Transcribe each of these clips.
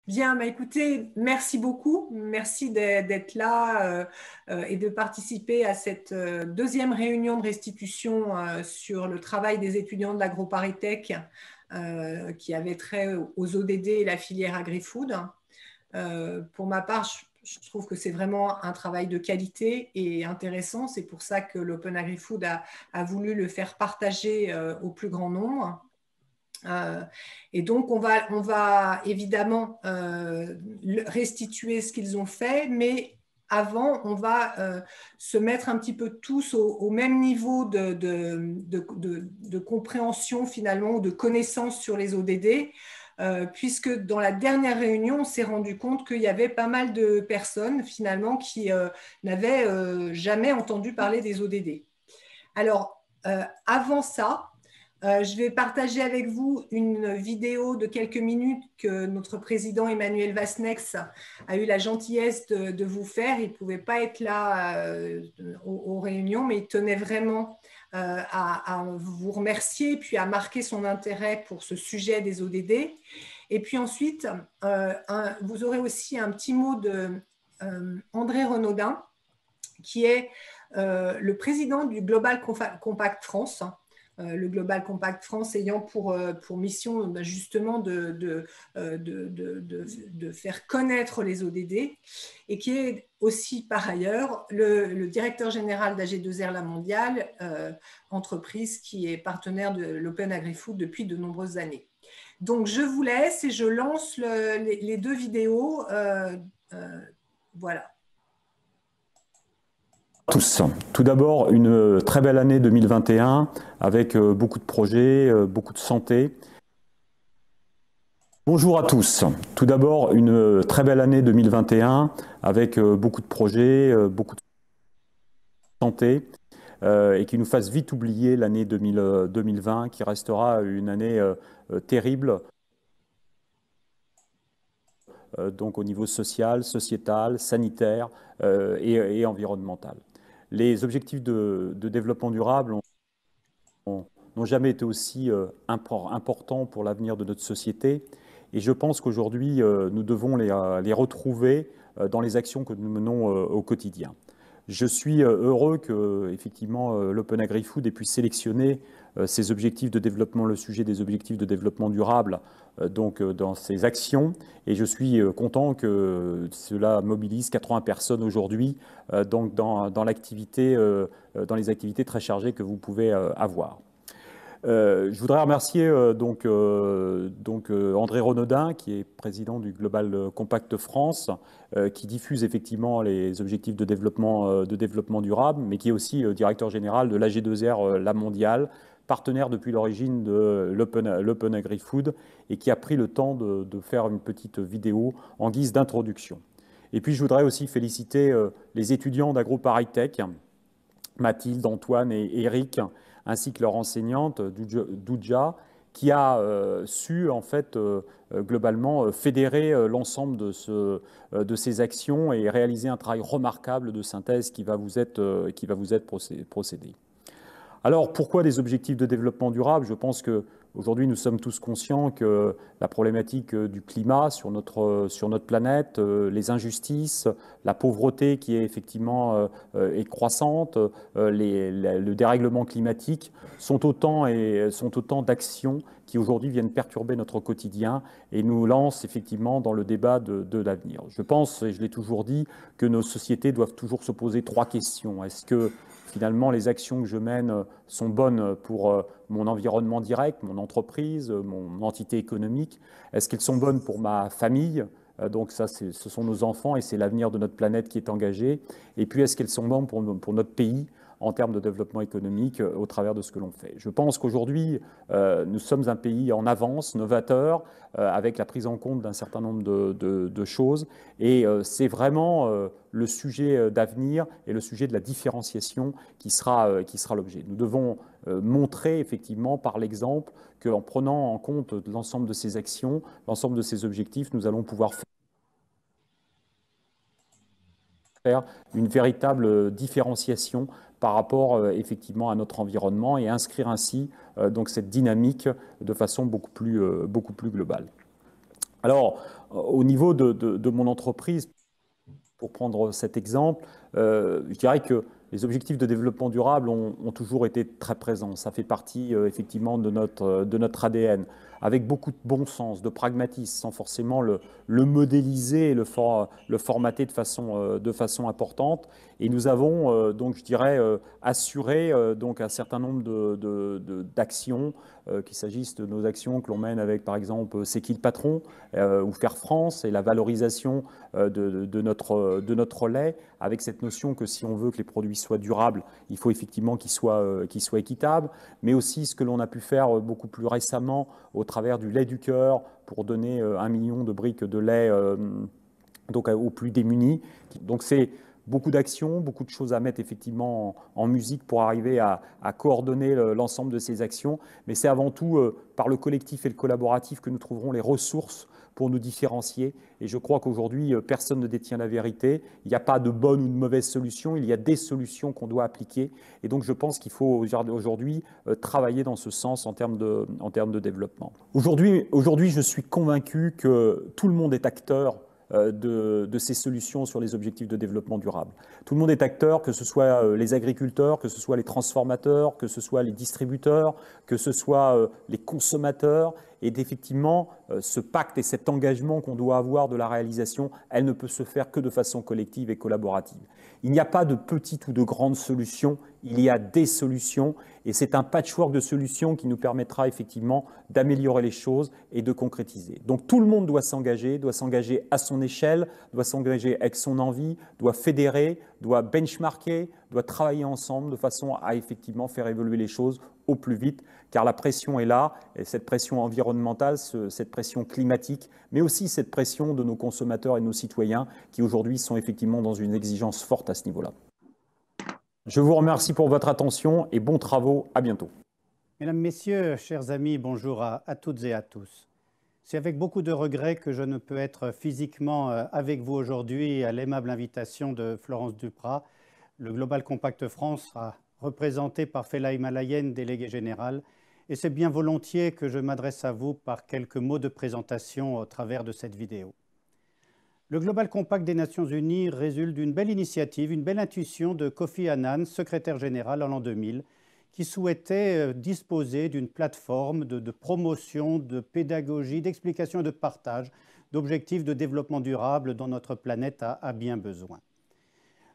Bien, bah écoutez, merci beaucoup. Merci d'être là et de participer à cette deuxième réunion de restitution sur le travail des étudiants de l'AgroParisTech qui avait trait aux ODD et la filière agri-food. Pour ma part, je trouve que c'est vraiment un travail de qualité et intéressant. C'est pour ça que l'Open Agri-Food a voulu le faire partager au plus grand nombre. Et donc, on va évidemment restituer ce qu'ils ont fait, mais avant, on va se mettre un petit peu tous au même niveau de compréhension finalement, ou de connaissance sur les ODD, puisque dans la dernière réunion, on s'est rendu compte qu'il y avait pas mal de personnes finalement qui n'avaient jamais entendu parler des ODD. Alors, avant ça, je vais partager avec vous une vidéo de quelques minutes que notre président Emmanuel Vasnex a eu la gentillesse de vous faire. Il ne pouvait pas être là aux réunions, mais il tenait vraiment à vous remercier, puis à marquer son intérêt pour ce sujet des ODD. Et puis ensuite, vous aurez aussi un petit mot de André Renaudin, qui est le président du Global Compact France. Le Global Compact France ayant pour mission justement de faire connaître les ODD et qui est aussi par ailleurs le directeur général d'AG2R La Mondiale, entreprise qui est partenaire de l'Open Agri-Food depuis de nombreuses années. Donc je vous laisse et je lance les deux vidéos. Voilà. Tous. Tout d'abord, une très belle année 2021 avec beaucoup de projets, beaucoup de santé. Bonjour à tous. Tout d'abord, une très belle année 2021 avec beaucoup de projets, beaucoup de santé et qui nous fasse vite oublier l'année 2020 qui restera une année terrible. Donc au niveau social, sociétal, sanitaire et environnemental. Les objectifs de développement durable n'ont jamais été aussi importants pour l'avenir de notre société. Et je pense qu'aujourd'hui, nous devons les retrouver dans les actions que nous menons au quotidien. Je suis heureux que, effectivement, l'Open Agri-Food ait pu sélectionner ces objectifs de développement, le sujet des objectifs de développement durable, donc dans ses actions. Et je suis content que cela mobilise 80 personnes aujourd'hui donc dans les activités très chargées que vous pouvez avoir. Je voudrais remercier André Renaudin, qui est président du Global Compact France, qui diffuse effectivement les objectifs de développement durable, mais qui est aussi directeur général de l'AG2R La Mondiale, partenaire depuis l'origine de l'Open Agri-Food, et qui a pris le temps de faire une petite vidéo en guise d'introduction. Et puis je voudrais aussi féliciter les étudiants d'AgroParisTech, Mathilde, Antoine et Eric, ainsi que leur enseignante, Douja, qui a su en fait globalement fédérer l'ensemble de ces actions et réaliser un travail remarquable de synthèse qui va vous être procédé. Alors pourquoi des objectifs de développement durable? Je pense qu'aujourd'hui nous sommes tous conscients que la problématique du climat sur notre planète, les injustices, la pauvreté qui est effectivement est croissante, le dérèglement climatique sont autant d'actions qui aujourd'hui viennent perturber notre quotidien et nous lancent effectivement dans le débat de l'avenir. Je pense, et je l'ai toujours dit, que nos sociétés doivent toujours se poser trois questions. Est-ce que finalement les actions que je mène sont bonnes pour mon environnement direct, mon entreprise, mon entité économique? Est-ce qu'elles sont bonnes pour ma famille? Donc ça, ce sont nos enfants et c'est l'avenir de notre planète qui est engagé. Et puis, est-ce qu'elles sont bonnes pour notre pays en termes de développement économique au travers de ce que l'on fait? Je pense qu'aujourd'hui, nous sommes un pays en avance, novateur, avec la prise en compte d'un certain nombre de choses. Et c'est vraiment le sujet d'avenir et le sujet de la différenciation qui sera l'objet. Nous devons montrer effectivement par l'exemple qu'en prenant en compte l'ensemble de ces actions, l'ensemble de ces objectifs, nous allons pouvoir faire une véritable différenciation par rapport effectivement à notre environnement et inscrire ainsi donc cette dynamique de façon beaucoup plus globale. Alors, au niveau de mon entreprise, pour prendre cet exemple, je dirais que les objectifs de développement durable ont toujours été très présents. Ça fait partie effectivement de notre ADN, avec beaucoup de bon sens, de pragmatisme, sans forcément le modéliser et le formater de façon importante. Et nous avons donc, je dirais, assuré donc un certain nombre d'actions, qu'il s'agisse de nos actions que l'on mène avec, par exemple, C'est qui le patron ou Faire France et la valorisation de notre lait, avec cette notion que si on veut que les produits soient durables, il faut effectivement qu'ils soient équitables, mais aussi ce que l'on a pu faire beaucoup plus récemment au travers du lait du cœur pour donner 1 million de briques de lait donc aux plus démunis. Donc c'est beaucoup d'actions, beaucoup de choses à mettre effectivement en musique pour arriver à coordonner l'ensemble de ces actions. Mais c'est avant tout par le collectif et le collaboratif que nous trouverons les ressources pour nous différencier. Et je crois qu'aujourd'hui, personne ne détient la vérité. Il n'y a pas de bonne ou de mauvaise solution. Il y a des solutions qu'on doit appliquer. Et donc, je pense qu'il faut aujourd'hui travailler dans ce sens en termes de développement. Aujourd'hui, je suis convaincu que tout le monde est acteur de ces solutions sur les objectifs de développement durable. Tout le monde est acteur, que ce soit les agriculteurs, que ce soit les transformateurs, que ce soit les distributeurs, que ce soit les consommateurs. Et effectivement, ce pacte et cet engagement qu'on doit avoir de la réalisation, elle ne peut se faire que de façon collective et collaborative. Il n'y a pas de petites ou de grandes solutions, il y a des solutions et c'est un patchwork de solutions qui nous permettra effectivement d'améliorer les choses et de concrétiser. Donc tout le monde doit s'engager à son échelle, doit s'engager avec son envie, doit fédérer, doit benchmarker, doit travailler ensemble de façon à effectivement faire évoluer les choses au plus vite, car la pression est là, et cette pression environnementale, cette pression climatique, mais aussi cette pression de nos consommateurs et de nos citoyens qui aujourd'hui sont effectivement dans une exigence forte à ce niveau-là. Je vous remercie pour votre attention et bons travaux, à bientôt. Mesdames, Messieurs, chers amis, bonjour à toutes et à tous. C'est avec beaucoup de regret que je ne peux être physiquement avec vous aujourd'hui à l'aimable invitation de Florence Duprat. Le Global Compact France sera représenté par Felaï Malayen, délégué général, et c'est bien volontiers que je m'adresse à vous par quelques mots de présentation au travers de cette vidéo. Le Global Compact des Nations Unies résulte d'une belle initiative, une belle intuition de Kofi Annan, secrétaire général en l'an 2000, qui souhaitait disposer d'une plateforme de promotion, de pédagogie, d'explication et de partage d'objectifs de développement durable dont notre planète a bien besoin.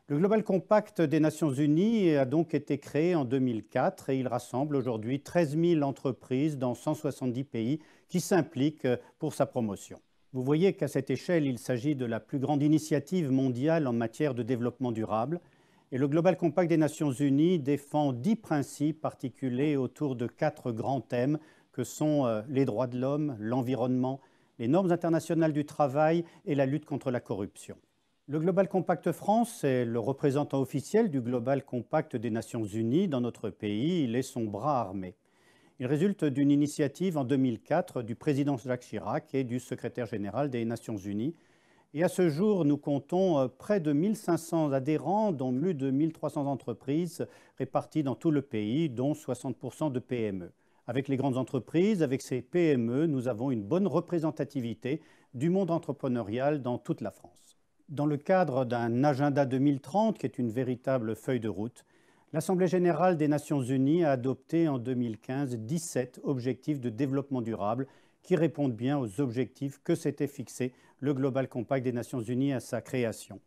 Le Global Compact des Nations Unies a donc été créé en 2004 et il rassemble aujourd'hui 13 000 entreprises dans 170 pays qui s'impliquent pour sa promotion. Vous voyez qu'à cette échelle, il s'agit de la plus grande initiative mondiale en matière de développement durable. Et le Global Compact des Nations Unies défend 10 principes articulés autour de 4 grands thèmes que sont les droits de l'homme, l'environnement, les normes internationales du travail et la lutte contre la corruption. Le Global Compact France est le représentant officiel du Global Compact des Nations Unies dans notre pays. Il est son bras armé. Il résulte d'une initiative en 2004 du président Jacques Chirac et du secrétaire général des Nations Unies. Et à ce jour, nous comptons près de 1500 adhérents, dont plus de 1300 entreprises réparties dans tout le pays, dont 60% de PME. Avec les grandes entreprises, avec ces PME, nous avons une bonne représentativité du monde entrepreneurial dans toute la France. Dans le cadre d'un agenda 2030, qui est une véritable feuille de route, l'Assemblée générale des Nations unies a adopté en 2015 17 objectifs de développement durable qui répondent bien aux objectifs que s'était fixé le Global Compact des Nations unies à sa création.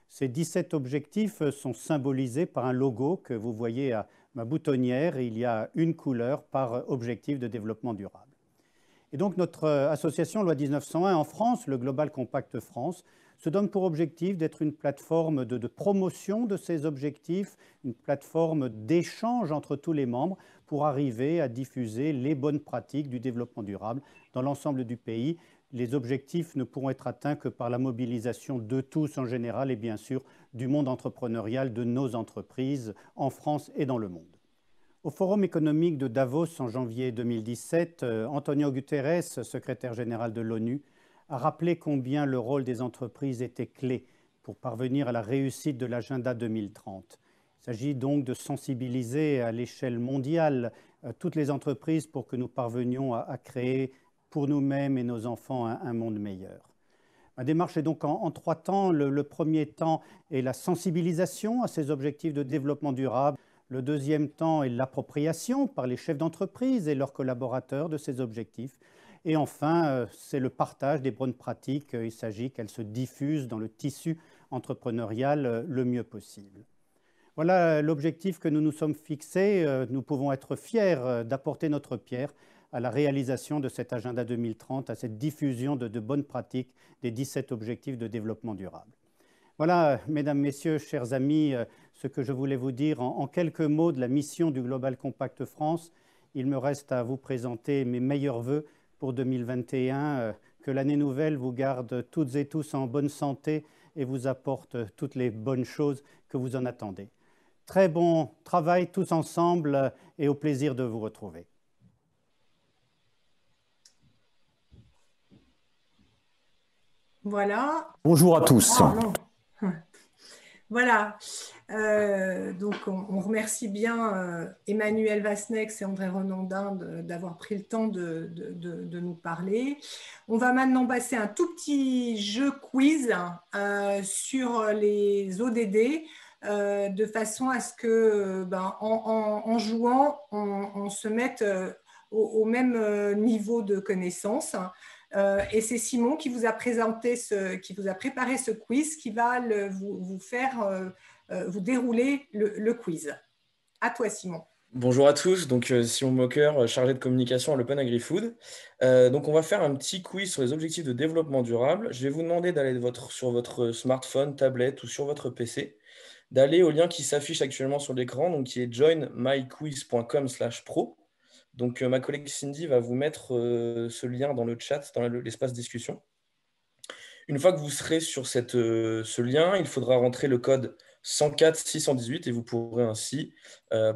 Ces 17 objectifs sont symbolisés par un logo que vous voyez à ma boutonnière. Il y a une couleur par objectif de développement durable. Et donc notre association Loi 1901 en France, le Global Compact France, se donne pour objectif d'être une plateforme de promotion de ces objectifs, une plateforme d'échange entre tous les membres pour arriver à diffuser les bonnes pratiques du développement durable dans l'ensemble du pays. Les objectifs ne pourront être atteints que par la mobilisation de tous en général et bien sûr du monde entrepreneurial, de nos entreprises en France et dans le monde. Au Forum économique de Davos en janvier 2017, Antonio Guterres, secrétaire général de l'ONU, a rappelé combien le rôle des entreprises était clé pour parvenir à la réussite de l'agenda 2030. Il s'agit donc de sensibiliser à l'échelle mondiale toutes les entreprises pour que nous parvenions à créer pour nous-mêmes et nos enfants un monde meilleur. Ma démarche est donc en 3 temps. Le premier temps est la sensibilisation à ces objectifs de développement durable. Le deuxième temps est l'appropriation par les chefs d'entreprise et leurs collaborateurs de ces objectifs. Et enfin, c'est le partage des bonnes pratiques. Il s'agit qu'elles se diffusent dans le tissu entrepreneurial le mieux possible. Voilà l'objectif que nous nous sommes fixés. Nous pouvons être fiers d'apporter notre pierre à la réalisation de cet agenda 2030, à cette diffusion de bonnes pratiques des 17 objectifs de développement durable. Voilà, mesdames, messieurs, chers amis, ce que je voulais vous dire en quelques mots de la mission du Global Compact France. Il me reste à vous présenter mes meilleurs vœux pour 2021. Que l'année nouvelle vous garde toutes et tous en bonne santé et vous apporte toutes les bonnes choses que vous en attendez. Très bon travail tous ensemble et au plaisir de vous retrouver. Voilà. Bonjour à tous. Ah, non. Voilà. Donc, on remercie bien Emmanuel Vasnex et André Renandin d'avoir pris le temps de nous parler. On va maintenant passer un tout petit jeu quiz sur les ODD, de façon à ce que, en jouant, on se mette au même niveau de connaissance. Et c'est Simon qui vous a préparé ce quiz, qui va vous faire vous dérouler le quiz. À toi, Simon. Bonjour à tous, donc Simon Mocker, chargé de communication à l'Open Agri-Food. Donc on va faire un petit quiz sur les objectifs de développement durable. Je vais vous demander d'aller sur votre smartphone, tablette ou sur votre PC, d'aller au lien qui s'affiche actuellement sur l'écran, donc qui est joinmyquiz.com/pro. Donc ma collègue Cindy va vous mettre ce lien dans le chat, dans l'espace discussion. Une fois que vous serez sur ce lien, il faudra rentrer le code 104 618 et vous pourrez ainsi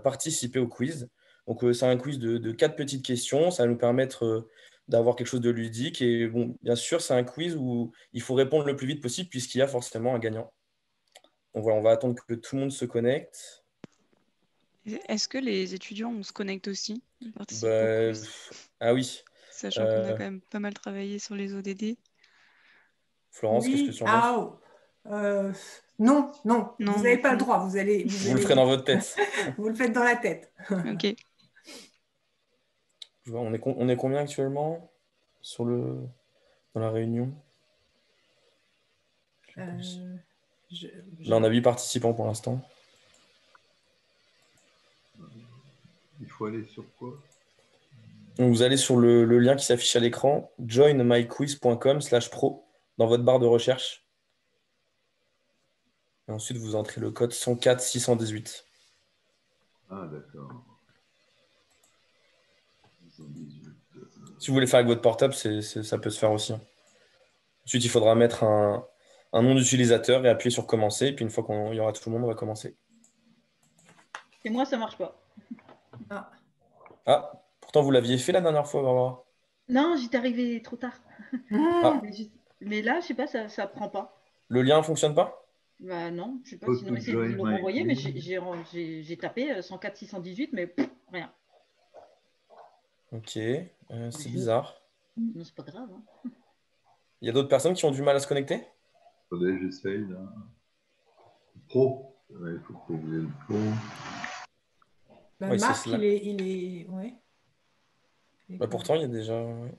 participer au quiz. Donc c'est un quiz de 4 petites questions, ça va nous permettre d'avoir quelque chose de ludique. Et bon, bien sûr, c'est un quiz où il faut répondre le plus vite possible puisqu'il y a forcément un gagnant. Donc voilà, on va attendre que tout le monde se connecte. Est-ce que les étudiants, on se connecte aussi? Ah oui. Sachant qu'on a quand même pas mal travaillé sur les ODD. Florence, oui. qu'est-ce que tu en penses? Non, vous n'avez pas le droit. Vous le ferez dans votre tête. Vous le faites dans la tête. Ok. On est combien actuellement dans la réunion? Là, on a 8 participants pour l'instant. Il faut aller sur quoi? Donc vous allez sur le lien qui s'affiche à l'écran, joinmyquiz.com/pro, dans votre barre de recherche. Et ensuite, vous entrez le code 104 618. Ah, d'accord. Si vous voulez faire avec votre portable, ça peut se faire aussi. Ensuite, il faudra mettre un nom d'utilisateur et appuyer sur commencer. Et puis une fois qu'il y aura tout le monde, on va commencer. Et moi, ça marche pas. Ah, pourtant vous l'aviez fait la dernière fois, Barbara. Non, j'étais arrivée trop tard. Ah. Mais là, je sais pas, ça prend pas. Le lien ne fonctionne pas? Bah non, je sais pas, sinon essayez de me le renvoyer, mais j'ai tapé 104 618, mais rien. Ok, c'est bizarre. Non, c'est pas grave. Hein. Il y a d'autres personnes qui ont du mal à se connecter? Attendez, j'essaye là. Pro. Il faut que vous ayez le pro. Oui, Marc, il est... Ouais. Pourtant, il y a déjà... Ouais.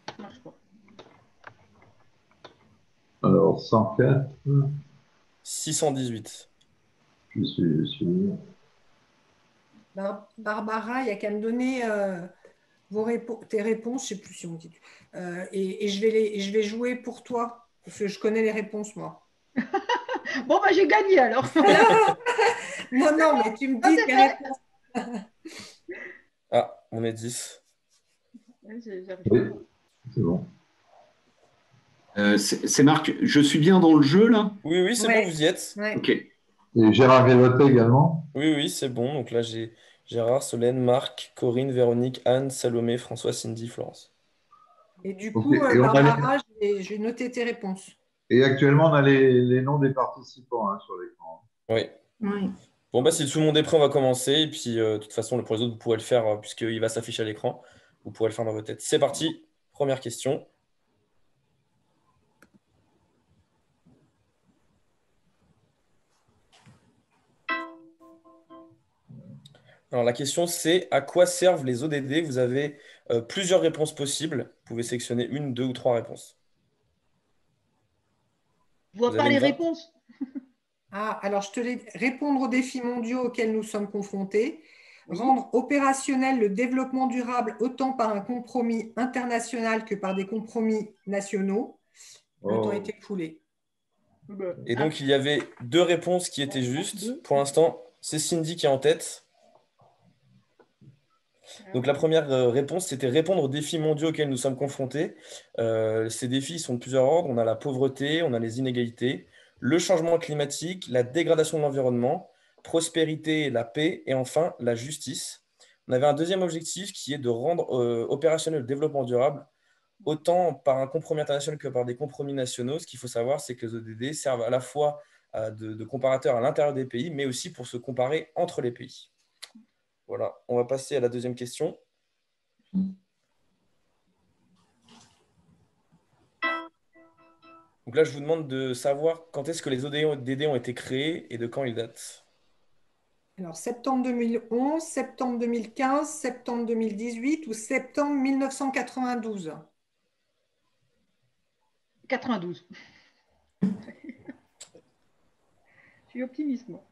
Ça marche pas. Alors, 104. 618. Je suis. Barbara, il n'y a qu'à me donner tes réponses, je ne sais plus si on dit. Et je vais jouer pour toi, parce que je connais les réponses, moi. Bon, j'ai gagné alors. non, mais tu me dis tes réponses. Ah, on est 10. Oui, c'est bon. C'est Marc, je suis bien dans le jeu là? Oui, c'est bon, vous y êtes. Ouais. Ok. Et Gérard Grévotet également? Oui, c'est bon. Donc là, j'ai Gérard, Solène, Marc, Corinne, Véronique, Anne, Salomé, François, Cindy, Florence. Et du coup, Barbara, je vais noter tes réponses. Et actuellement, on a les noms des participants sur l'écran. Oui. Oui. Bon, bah, si tout le monde est prêt, on va commencer. Et puis, de toute façon, pour les autres, vous pourrez le faire puisqu'il va s'afficher à l'écran. Vous pourrez le faire dans votre tête. C'est parti. Première question. Alors, la question, c'est à quoi servent les ODD? Vous avez plusieurs réponses possibles. Vous pouvez sélectionner une, deux ou trois réponses. Je vois Vous pas avez les une réponses. Ah, alors je te laisse répondre aux défis mondiaux auxquels nous sommes confrontés, Oui. rendre opérationnel le développement durable autant par un compromis international que par des compromis nationaux. Le temps est écoulé. Et donc, il y avait deux réponses qui étaient justes. Pour l'instant, c'est Cindy qui est en tête. Donc, la première réponse, c'était répondre aux défis mondiaux auxquels nous sommes confrontés. Ces défis sont de plusieurs ordres. On a la pauvreté, on a les inégalités, le changement climatique, la dégradation de l'environnement, prospérité et la paix, et enfin la justice. On avait un deuxième objectif qui est de rendre opérationnel le développement durable, autant par un compromis international que par des compromis nationaux. Ce qu'il faut savoir, c'est que les ODD servent à la fois de comparateurs à l'intérieur des pays, mais aussi pour se comparer entre les pays. Voilà, on va passer à la deuxième question. Donc là, je vous demande de savoir quand est-ce que les ODD ont été créés et de quand ils datent. Alors, septembre 2011, septembre 2015, septembre 2018 ou septembre 1992? 92. Je suis optimiste, moi.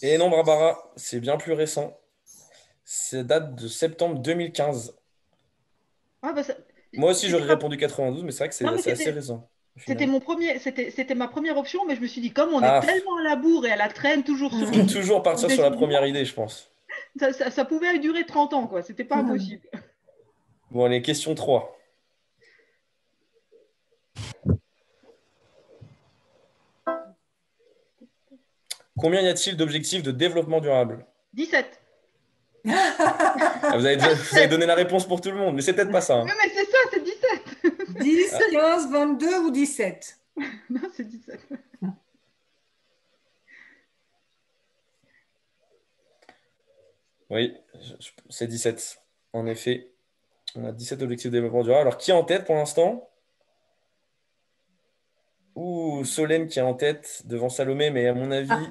Et non, Barbara, c'est bien plus récent. Ça date de septembre 2015. Ah, bah, Moi aussi, j'aurais pas... répondu 92, mais c'est vrai que Non, mais c'est assez récent. c'était ma première option, mais je me suis dit, comme on est Ah, tellement à la bourre et à la traîne toujours sur toujours partir sur la première idée, je pense. ça pouvait durer 30 ans, quoi. C'était pas impossible. Bon, allez, question 3. Combien y a-t-il d'objectifs de développement durable? 17. Ah, vous avez donné la réponse pour tout le monde, mais c'est peut-être pas ça. Oui, mais c'est ça, c'est 17. 10, 15, 22 ou 17? Non, c'est 17. Oui, c'est 17. En effet, on a 17 objectifs de développement durable. Alors, qui est en tête pour l'instant? Ouh, Solène qui est en tête devant Salomé, mais à mon avis,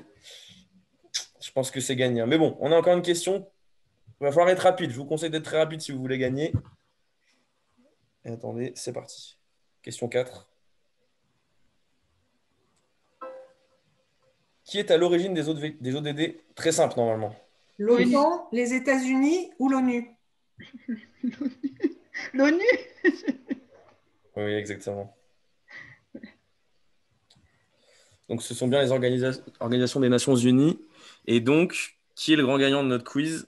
je pense que c'est gagné. Mais bon, on a encore une question. Il va falloir être rapide. Je vous conseille d'être très rapide si vous voulez gagner. Et attendez, c'est parti. Question 4. Qui est à l'origine des ODD? Très simple, normalement. L'OTAN, les États-Unis ou l'ONU? L'ONU. Oui, exactement. Donc, ce sont bien les organisations des Nations Unies. Et donc, qui est le grand gagnant de notre quiz?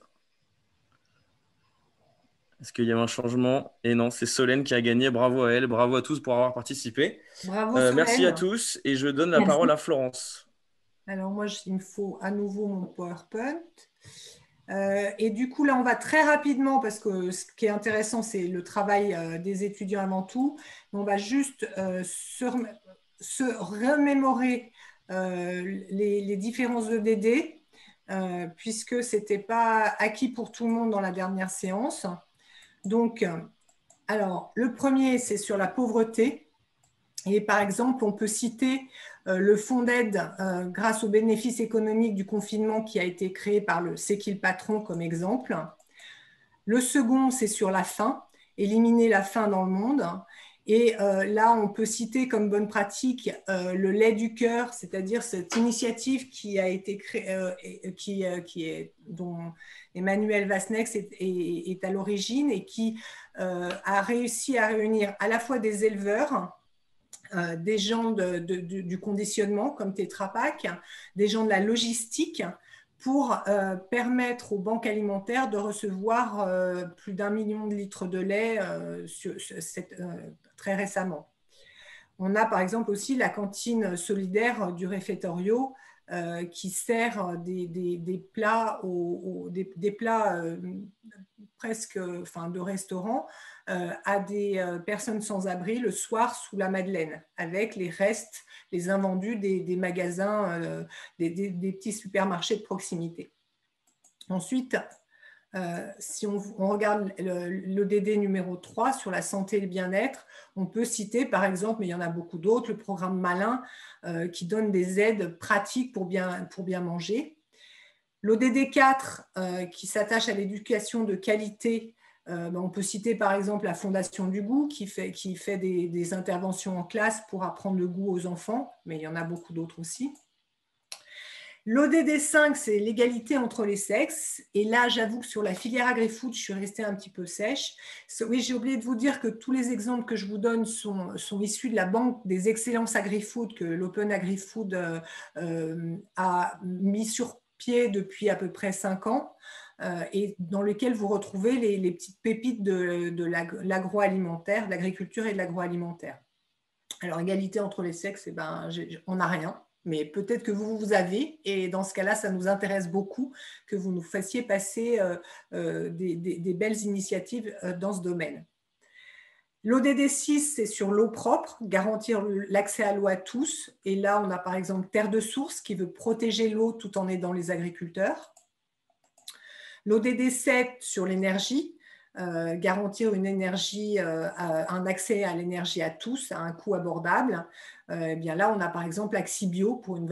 Est-ce qu'il y a un changement? Et non, c'est Solène qui a gagné. Bravo à elle. Bravo à tous pour avoir participé. Bravo, Solène. Merci à tous. Et je donne la parole à Florence. Alors, moi, il me faut à nouveau mon PowerPoint. Et du coup, là, on va très rapidement, parce que ce qui est intéressant, c'est le travail des étudiants avant tout. On va juste se remémorer les différences de DD, puisque ce n'était pas acquis pour tout le monde dans la dernière séance. Donc, alors, le premier, c'est sur la pauvreté. Et par exemple, on peut citer le fonds d'aide grâce aux bénéfices économiques du confinement qui a été créé par le C'est qui le patron comme exemple. Le second, c'est sur la faim, éliminer la faim dans le monde. Et là, on peut citer comme bonne pratique le lait du cœur, c'est-à-dire cette initiative qui a été créée, dont Emmanuel Vasnex est à l'origine et qui a réussi à réunir à la fois des éleveurs, des gens du conditionnement comme Tetra Pak, des gens de la logistique pour permettre aux banques alimentaires de recevoir plus d'1 million de litres de lait très récemment. On a par exemple aussi la cantine solidaire du réfectorio qui sert des plats, presque, enfin, de restaurants à des personnes sans abri le soir sous la Madeleine, avec les restes, les invendus des magasins, des petits supermarchés de proximité. Ensuite, si on regarde l'ODD numéro 3 sur la santé et le bien-être, on peut citer par exemple, mais il y en a beaucoup d'autres, le programme Malin qui donne des aides pratiques pour bien manger. L'ODD 4 qui s'attache à l'éducation de qualité, on peut citer par exemple la Fondation du goût qui fait des interventions en classe pour apprendre le goût aux enfants, mais il y en a beaucoup d'autres aussi. L'ODD 5, c'est l'égalité entre les sexes. Et là, j'avoue que sur la filière agri-food, je suis restée un petit peu sèche. Oui, j'ai oublié de vous dire que tous les exemples que je vous donne sont issus de la Banque des excellences agri-food que l'Open Agri-Food a mis sur pied depuis à peu près 5 ans et dans lequel vous retrouvez les petites pépites de l'agroalimentaire, de l'agriculture et de l'agroalimentaire. Alors, égalité entre les sexes, eh ben, on n'a rien. Mais peut-être que vous avez, et dans ce cas-là, ça nous intéresse beaucoup que vous nous fassiez passer des belles initiatives dans ce domaine. L'ODD 6, c'est sur l'eau propre, garantir l'accès à l'eau à tous. Et là, on a par exemple Terre de Source qui veut protéger l'eau tout en aidant les agriculteurs. L'ODD 7 sur l'énergie, garantir une énergie, un accès à l'énergie à tous à un coût abordable. Eh bien là, on a par exemple Axibio pour une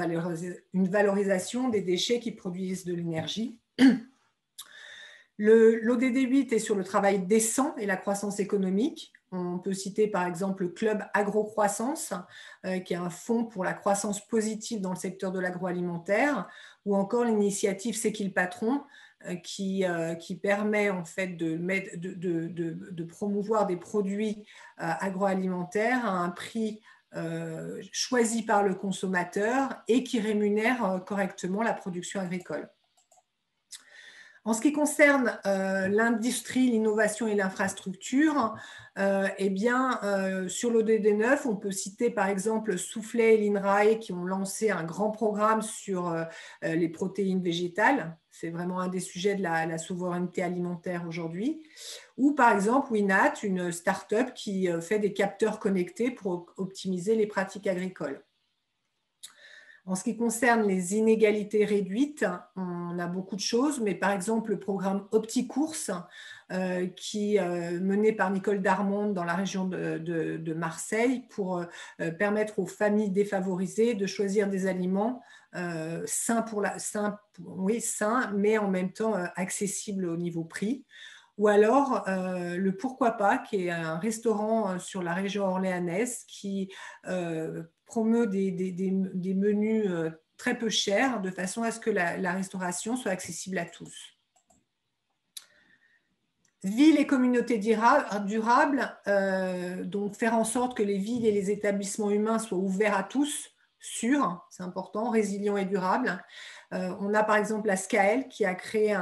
valorisation des déchets qui produisent de l'énergie. L'ODD 8 est sur le travail décent et la croissance économique. On peut citer par exemple le Club Agrocroissance, qui est un fonds pour la croissance positive dans le secteur de l'agroalimentaire, ou encore l'initiative C'est qui le patron, qui permet en fait de promouvoir des produits agroalimentaires à un prix choisi par le consommateur et qui rémunère correctement la production agricole. En ce qui concerne l'industrie, l'innovation et l'infrastructure, eh bien, sur l'ODD 9, on peut citer par exemple Soufflet et l'INRAE qui ont lancé un grand programme sur les protéines végétales. C'est vraiment un des sujets de la souveraineté alimentaire aujourd'hui. Ou par exemple Winat, une start-up qui fait des capteurs connectés pour optimiser les pratiques agricoles. En ce qui concerne les inégalités réduites, on a beaucoup de choses, mais par exemple le programme OptiCourse, qui est mené par Nicole Darmonde dans la région de Marseille pour permettre aux familles défavorisées de choisir des aliments sains, mais en même temps accessibles au niveau prix. Ou alors le Pourquoi pas, qui est un restaurant sur la région orléanaise qui promeut des menus très peu chers de façon à ce que la restauration soit accessible à tous. Villes et communautés durables, donc faire en sorte que les villes et les établissements humains soient ouverts à tous, sûrs, c'est important, résilients et durables. On a par exemple la SCAEL qui a créé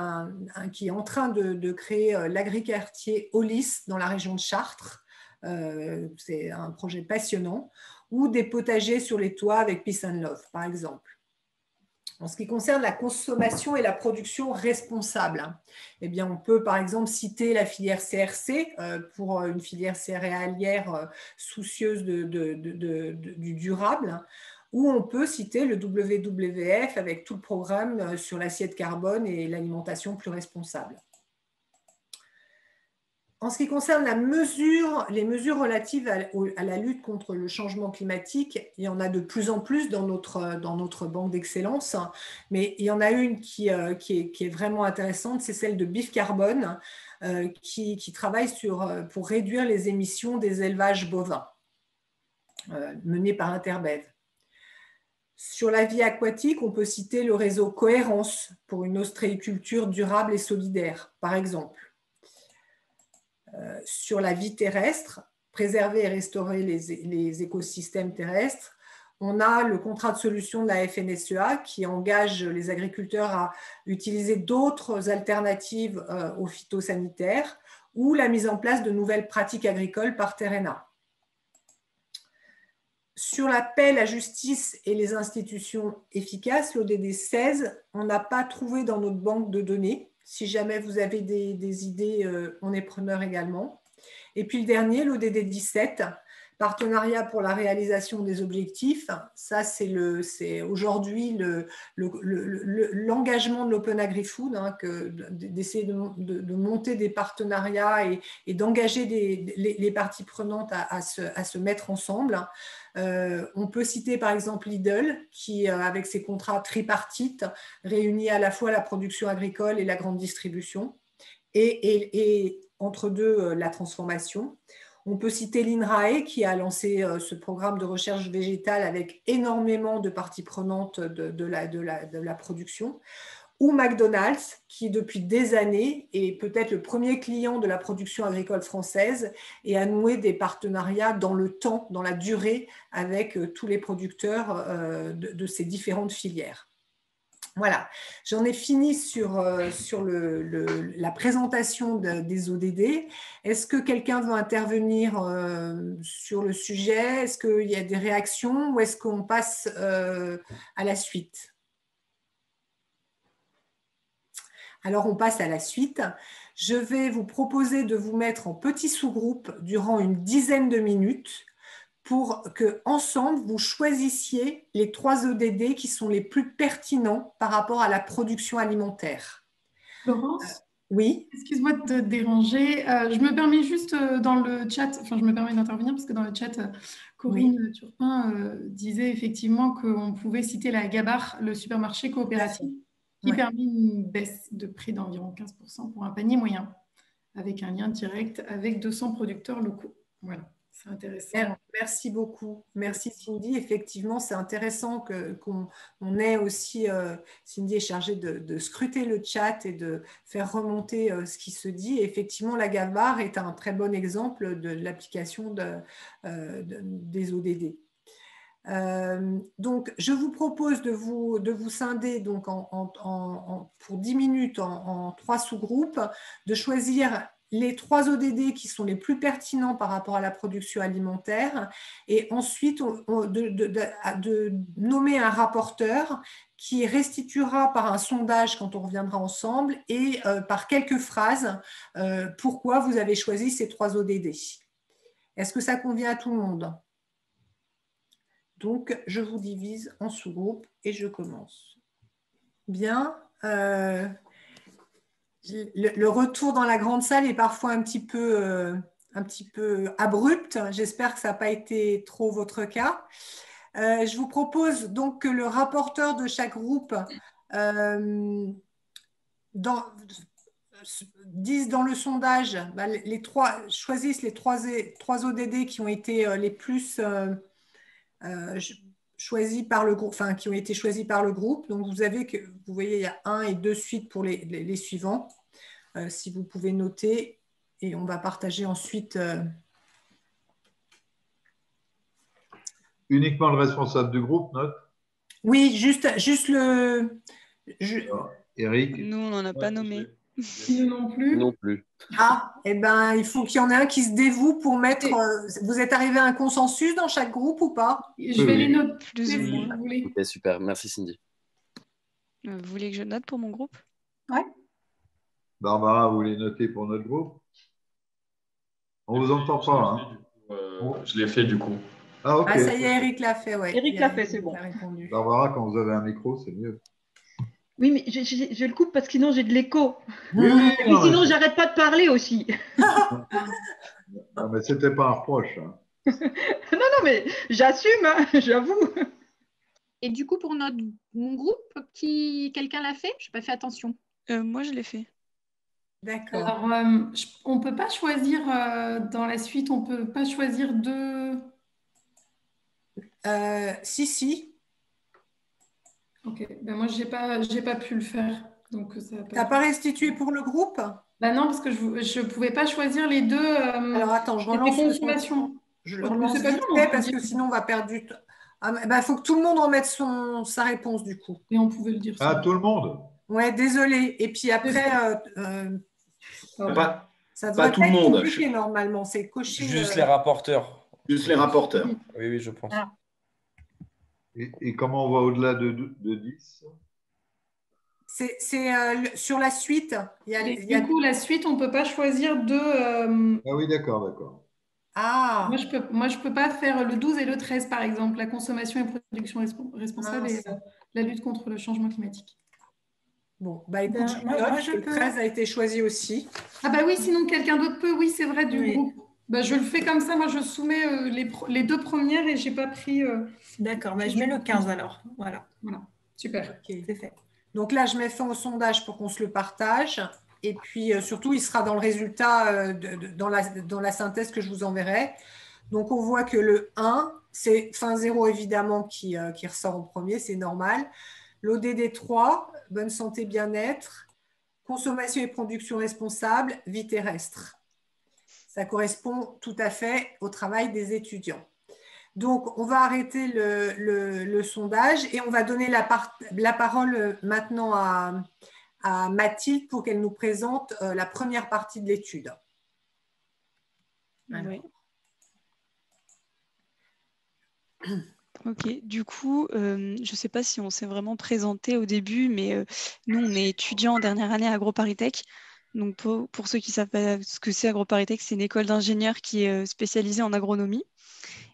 qui est en train de créer l'agriquartier Aulis dans la région de Chartres. C'est un projet passionnant. Ou des potagers sur les toits avec Peace and Love, par exemple. En ce qui concerne la consommation et la production responsable, eh bien, on peut par exemple citer la filière CRC pour une filière céréalière soucieuse du durable, ou on peut citer le WWF avec tout le programme sur l'assiette carbone et l'alimentation plus responsable. En ce qui concerne les mesures relatives à la lutte contre le changement climatique, il y en a de plus en plus dans notre banque d'excellence, mais il y en a une qui est vraiment intéressante, c'est celle de Bif Carbone, qui travaille pour réduire les émissions des élevages bovins, menés par Interbev. Sur la vie aquatique, on peut citer le réseau Cohérence pour une ostréiculture durable et solidaire, par exemple. Sur la vie terrestre, préserver et restaurer les écosystèmes terrestres, on a le contrat de solution de la FNSEA qui engage les agriculteurs à utiliser d'autres alternatives aux phytosanitaires ou la mise en place de nouvelles pratiques agricoles par Terrena. Sur la paix, la justice et les institutions efficaces, l'ODD 16, on n'a pas trouvé dans notre banque de données. Si jamais vous avez des idées, on est preneur également. Et puis le dernier, l'ODD 17, partenariat pour la réalisation des objectifs. Ça, c'est aujourd'hui l'engagement de l'Open Agri-Food, hein, d'essayer de monter des partenariats et d'engager les parties prenantes à se mettre ensemble. On peut citer par exemple Lidl qui, avec ses contrats tripartites, réunit à la fois la production agricole et la grande distribution et entre deux, la transformation. On peut citer l'INRAE qui a lancé ce programme de recherche végétale avec énormément de parties prenantes de la production. Ou McDonald's, qui depuis des années est peut-être le premier client de la production agricole française et a noué des partenariats dans le temps, dans la durée, avec tous les producteurs de ces différentes filières. Voilà, j'en ai fini sur la présentation des ODD. Est-ce que quelqu'un veut intervenir sur le sujet? Est-ce qu'il y a des réactions ou est-ce qu'on passe à la suite? Alors, on passe à la suite. Je vais vous proposer de vous mettre en petits sous-groupes durant une dizaine de minutes pour que, ensemble, vous choisissiez les 3 ODD qui sont les plus pertinents par rapport à la production alimentaire. Florence, oui. Excuse-moi de te déranger. Je me permets juste dans le chat, enfin je me permets d'intervenir parce que dans le chat, Corinne Turpin disait effectivement qu'on pouvait citer la Gabar, le supermarché coopératif, qui permet une baisse de prix d'environ 15% pour un panier moyen, avec un lien direct avec 200 producteurs locaux. Voilà. C'est intéressant. Merci beaucoup. Merci Cindy. Effectivement, c'est intéressant qu'on ait aussi, Cindy est chargée de scruter le chat et de faire remonter ce qui se dit. Et effectivement, la Gabar est un très bon exemple de l'application des ODD. Donc, je vous propose de vous scinder donc pour 10 minutes en 3 sous-groupes, de choisir les 3 ODD qui sont les plus pertinents par rapport à la production alimentaire et ensuite de nommer un rapporteur qui restituera par un sondage quand on reviendra ensemble et par quelques phrases pourquoi vous avez choisi ces 3 ODD. Est-ce que ça convient à tout le monde ? Donc, je vous divise en sous-groupes et je commence. Bien. Le retour dans la grande salle est parfois un petit peu abrupt. J'espère que ça n'a pas été trop votre cas. Je vous propose donc que le rapporteur de chaque groupe dise dans le sondage, choisissent les 3 ODD qui ont été les plus choisis par le groupe, enfin qui ont été choisis par le groupe. Donc vous voyez, il y a 1 et 2 suites pour les suivants. Si vous pouvez noter, et on va partager ensuite. Uniquement le responsable du groupe note? Oui, juste le. Eric? Nous, on n'en a pas nommé. Nous non plus. Non plus. Ah, eh ben, il faut qu'il y en ait un qui se dévoue pour mettre. Vous êtes arrivé à un consensus dans chaque groupe ou pas? Je vais les noter plus ou moins. si vous voulez. Ok, super. Merci Cindy. Vous voulez que je note pour mon groupe? Ouais. Barbara, vous voulez noter pour notre groupe? On ne vous entend pas. Hein. Je l'ai fait du coup. Ah, ok. Ah, ça y est, Eric l'a fait. Ouais. Eric l'a fait, c'est bon. Barbara, quand vous avez un micro, c'est mieux. Oui, mais je le coupe parce que sinon j'ai de l'écho. Oui, oui, et sinon, j'arrête pas de parler aussi. Non, mais ce n'était pas un reproche. Hein. non, mais j'assume, hein, j'avoue. Et du coup, pour mon groupe, quelqu'un l'a fait? Je n'ai pas fait attention. Moi, je l'ai fait. D'accord. Alors, on ne peut pas choisir dans la suite, on ne peut pas choisir 2. Si. Ok, ben moi, j'ai pas pu le faire. Tu n'as pas restitué pour le groupe? Ben non, parce que je ne pouvais pas choisir les 2. Alors, attends, je relance le consommation. Je le relance vite fait parce que sinon, on va perdre du temps. Il faut que tout le monde remette sa réponse, du coup. Et on pouvait le dire. Ah, tout le monde? Ouais, désolé. Et puis après, ça devrait pas tout le monde. Compliqué, normalement. C'est coché. Juste les rapporteurs. Juste les rapporteurs. Oui, je pense. Et comment on va au-delà de 10? sur la suite. Du coup, la suite, on ne peut pas choisir de... Ah oui, d'accord, d'accord. Ah, Moi, je peux pas faire le 12 et le 13, par exemple, la consommation et production responsable et la lutte contre le changement climatique. bon, bah écoute, le 13 a été choisi aussi. Ah bah oui, sinon quelqu'un d'autre peut, oui, c'est vrai, du groupe. Bah, je le fais comme ça, moi je soumets les deux premières et j'ai pas pris... D'accord, bah, je mets le 15 alors. Voilà, super, c'est fait. Donc là, je mets fin au sondage pour qu'on se le partage. Et puis surtout, il sera dans le résultat, dans la synthèse que je vous enverrai. Donc on voit que le 1, c'est fin 0 évidemment qui ressort en premier, c'est normal. L'ODD 3, bonne santé, bien-être, consommation et production responsable, vie terrestre. Ça correspond tout à fait au travail des étudiants. Donc, on va arrêter le sondage et on va donner la parole maintenant à Mathilde pour qu'elle nous présente la première partie de l'étude. Oui. Ok, du coup, je ne sais pas si on s'est vraiment présenté au début, mais nous, on est étudiants en dernière année à AgroParisTech. Donc, pour ceux qui ne savent pas ce que c'est AgroParisTech, c'est une école d'ingénieurs qui est spécialisée en agronomie.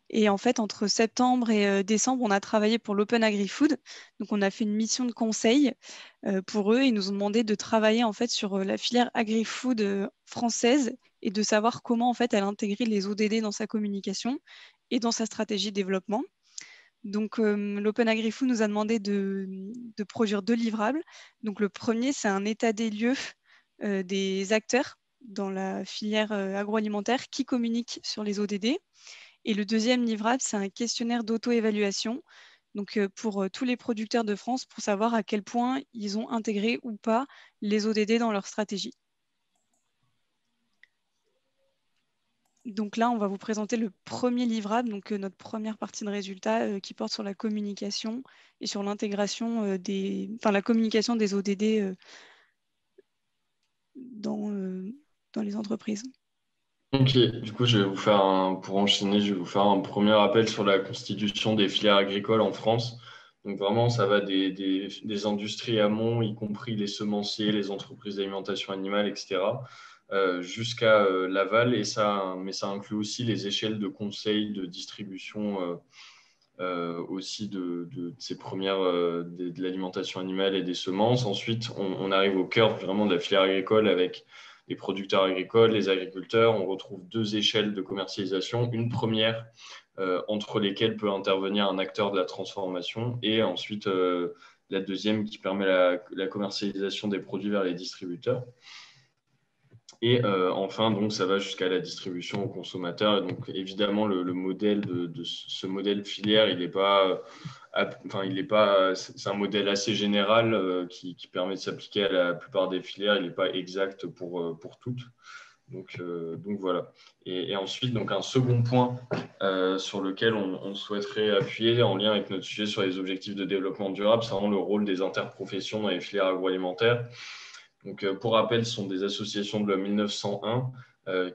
Et en fait, entre septembre et décembre, on a travaillé pour l'Open Agri-Food. Donc, on a fait une mission de conseil pour eux. Ils nous ont demandé de travailler en fait sur la filière agri-food française et de savoir comment en fait elle intégrait les ODD dans sa communication et dans sa stratégie de développement. Donc, l'Open Agri-Food nous a demandé de produire 2 livrables. Donc, le premier, c'est un état des lieux des acteurs dans la filière agroalimentaire qui communiquent sur les ODD. Et le deuxième livrable, c'est un questionnaire d'auto-évaluation, donc pour tous les producteurs de France, pour savoir à quel point ils ont intégré ou pas les ODD dans leur stratégie. Donc là, on va vous présenter le premier livrable, donc notre première partie de résultat qui porte sur la communication et sur l'intégration la communication des ODD dans les entreprises. Ok, du coup, je vais vous faire pour enchaîner, je vais vous faire un premier rappel sur la constitution des filières agricoles en France. Donc vraiment, ça va des industries amont, y compris les semenciers, les entreprises d'alimentation animale, etc., jusqu'à l'aval. Mais ça inclut aussi les échelles de conseil, de distribution aussi de ces premières de l'alimentation animale et des semences. Ensuite, on arrive au cœur vraiment de la filière agricole avec les producteurs agricoles, les agriculteurs. On retrouve 2 échelles de commercialisation. Une première entre lesquelles peut intervenir un acteur de la transformation et ensuite la deuxième qui permet la commercialisation des produits vers les distributeurs. Et enfin, donc, ça va jusqu'à la distribution aux consommateurs. Et donc, évidemment, le modèle de ce modèle filière, il n'est pas, c'est un modèle assez général qui permet de s'appliquer à la plupart des filières. Il n'est pas exact pour toutes. Donc voilà. Et ensuite, donc, un second point sur lequel on souhaiterait appuyer en lien avec notre sujet sur les objectifs de développement durable, c'est vraiment le rôle des interprofessions dans les filières agroalimentaires. Donc, pour rappel, ce sont des associations de la 1901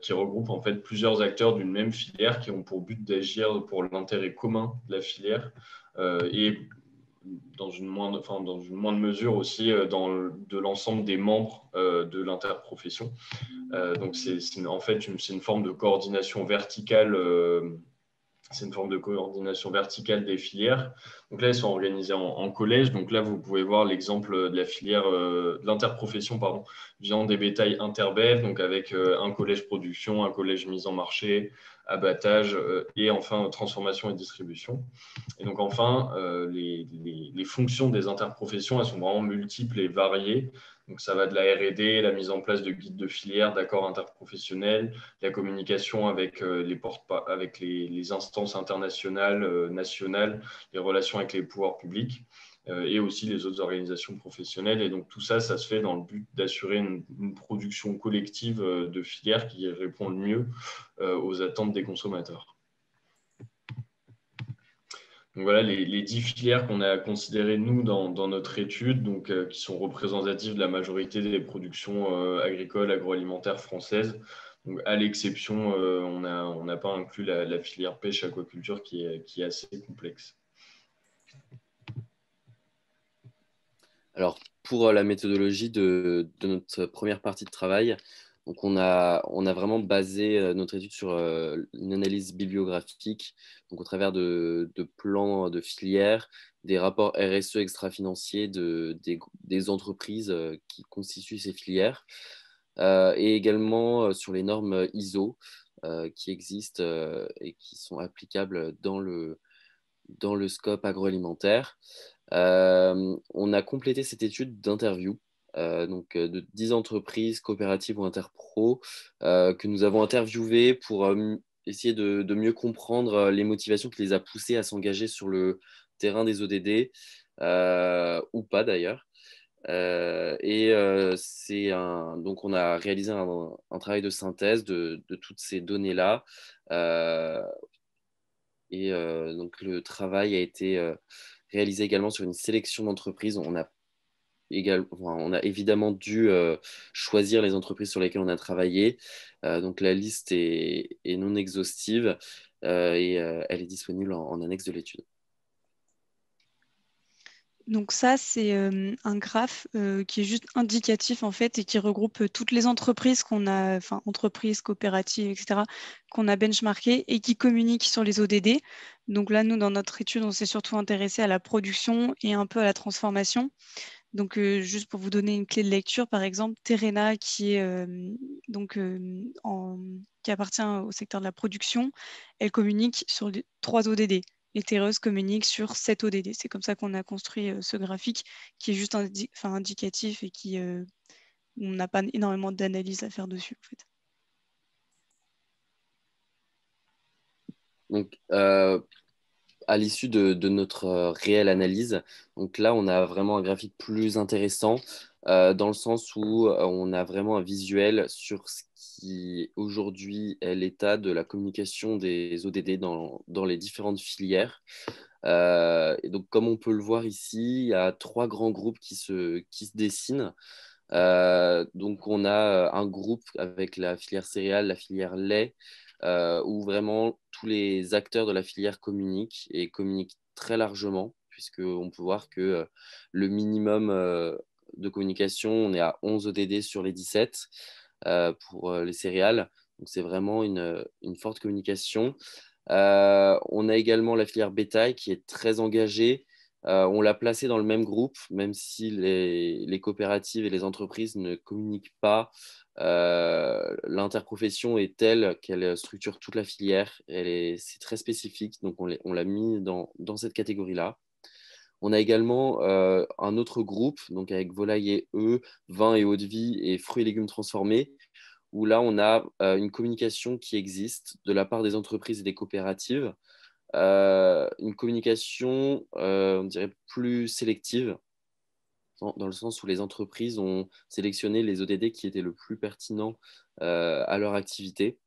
qui regroupent en fait plusieurs acteurs d'une même filière qui ont pour but d'agir pour l'intérêt commun de la filière et dans une moindre mesure aussi de l'ensemble des membres de l'interprofession. Donc, en fait c'est une forme de coordination verticale. C'est une forme de coordination verticale des filières. Donc là, elles sont organisées en collèges. Donc là, vous pouvez voir l'exemple de la filière, de l'interprofession, viande et bétail interbev, donc avec un collège production, un collège mise en marché, abattage et enfin transformation et distribution. Et donc enfin, les fonctions des interprofessions, elles sont vraiment multiples et variées. Donc ça va de la R&D, la mise en place de guides de filière, d'accords interprofessionnels, la communication avec les instances internationales, nationales, les relations avec les pouvoirs publics et aussi les autres organisations professionnelles. Et donc tout ça, ça se fait dans le but d'assurer une production collective de filières qui répond le mieux aux attentes des consommateurs. Donc voilà les 10 filières qu'on a considérées, nous, dans notre étude, donc, qui sont représentatives de la majorité des productions agricoles, agroalimentaires françaises. Donc, à l'exception, on n'a pas inclus la filière pêche-aquaculture qui est assez complexe. Alors, pour la méthodologie de notre première partie de travail, donc on a vraiment basé notre étude sur une analyse bibliographique, donc au travers de plans de filières, des rapports RSE extra-financiers des entreprises qui constituent ces filières, et également sur les normes ISO qui existent et qui sont applicables dans le scope agroalimentaire. On a complété cette étude d'interview de 10 entreprises coopératives ou interpro que nous avons interviewées pour essayer de mieux comprendre les motivations qui les a poussées à s'engager sur le terrain des ODD ou pas d'ailleurs. Donc on a réalisé un travail de synthèse de toutes ces données-là. Donc le travail a été réalisé également sur une sélection d'entreprises. On a évidemment dû choisir les entreprises sur lesquelles on a travaillé. Donc la liste est non exhaustive et elle est disponible en annexe de l'étude. Donc ça, c'est un graphe qui est juste indicatif en fait et qui regroupe toutes les entreprises qu'on a, enfin entreprises, coopératives, etc., qu'on a benchmarkées et qui communiquent sur les ODD. Donc là, nous, dans notre étude, on s'est surtout intéressé à la production et un peu à la transformation. Donc juste pour vous donner une clé de lecture, par exemple, Terena, qui est qui appartient au secteur de la production, elle communique sur les 3 ODD. Et Tereos communique sur 7 ODD. C'est comme ça qu'on a construit ce graphique qui est juste indicatif et qui on n'a pas énormément d'analyse à faire dessus en fait. Donc, à l'issue de notre réelle analyse, donc là, on a vraiment un graphique plus intéressant dans le sens où on a vraiment un visuel sur ce qui aujourd'hui est l'état de la communication des ODD dans les différentes filières. Et donc, comme on peut le voir ici, il y a 3 grands groupes qui se dessinent. Donc, on a un groupe avec la filière céréales, la filière lait, où vraiment tous les acteurs de la filière communiquent et communiquent très largement, puisqu'on peut voir que le minimum de communication, on est à 11 ODD sur les 17 pour les céréales. Donc, c'est vraiment une forte communication. On a également la filière bétail qui est très engagée. On l'a placée dans le même groupe, même si les coopératives et les entreprises ne communiquent pas. L'interprofession est telle qu'elle structure toute la filière. C'est très spécifique, donc on l'a mis dans cette catégorie-là. On a également un autre groupe, donc avec volaille et œufs, vin et eau de vie et fruits et légumes transformés, où là, on a une communication qui existe de la part des entreprises et des coopératives, une communication, on dirait, plus sélective, dans le sens où les entreprises ont sélectionné les ODD qui étaient le plus pertinents à leur activité.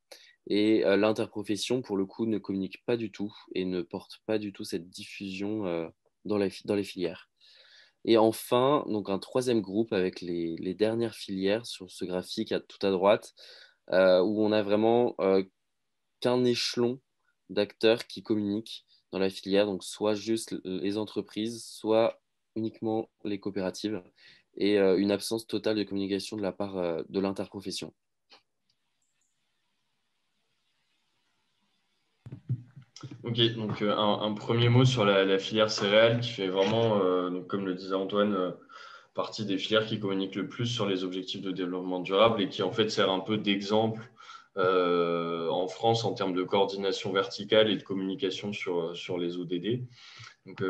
Et l'interprofession, pour le coup, ne communique pas du tout et ne porte pas du tout cette diffusion dans les filières. Et enfin, donc un 3e groupe avec les dernières filières sur ce graphique tout à droite, où on a vraiment qu'un échelon d'acteurs qui communiquent dans la filière, donc soit juste les entreprises, soit uniquement les coopératives, et une absence totale de communication de la part de l'interprofession. Ok, donc un premier mot sur la filière céréales qui fait vraiment, donc, comme le disait Antoine, partie des filières qui communiquent le plus sur les objectifs de développement durable et qui en fait sert un peu d'exemple en France en termes de coordination verticale et de communication sur les ODD. Donc,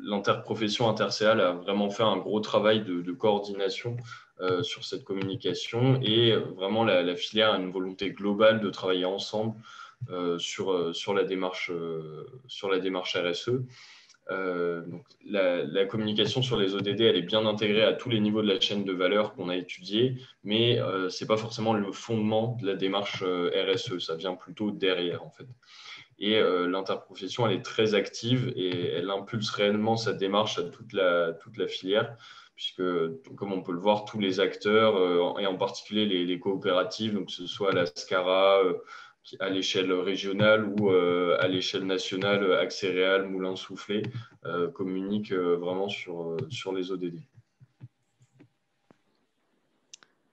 l'interprofession intercéale a vraiment fait un gros travail de coordination sur cette communication et vraiment la filière a une volonté globale de travailler ensemble sur la démarche RSE. Donc la communication sur les ODD, elle est bien intégrée à tous les niveaux de la chaîne de valeur qu'on a étudié, mais ce n'est pas forcément le fondement de la démarche RSE, ça vient plutôt derrière en fait. Et l'interprofession, elle est très active et elle impulse réellement sa démarche à toute la filière, puisque, comme on peut le voir, tous les acteurs, et en particulier les coopératives, donc que ce soit la SCARA, à l'échelle régionale ou à l'échelle nationale, Accéréal, Moulin Soufflé, communiquent vraiment sur les ODD.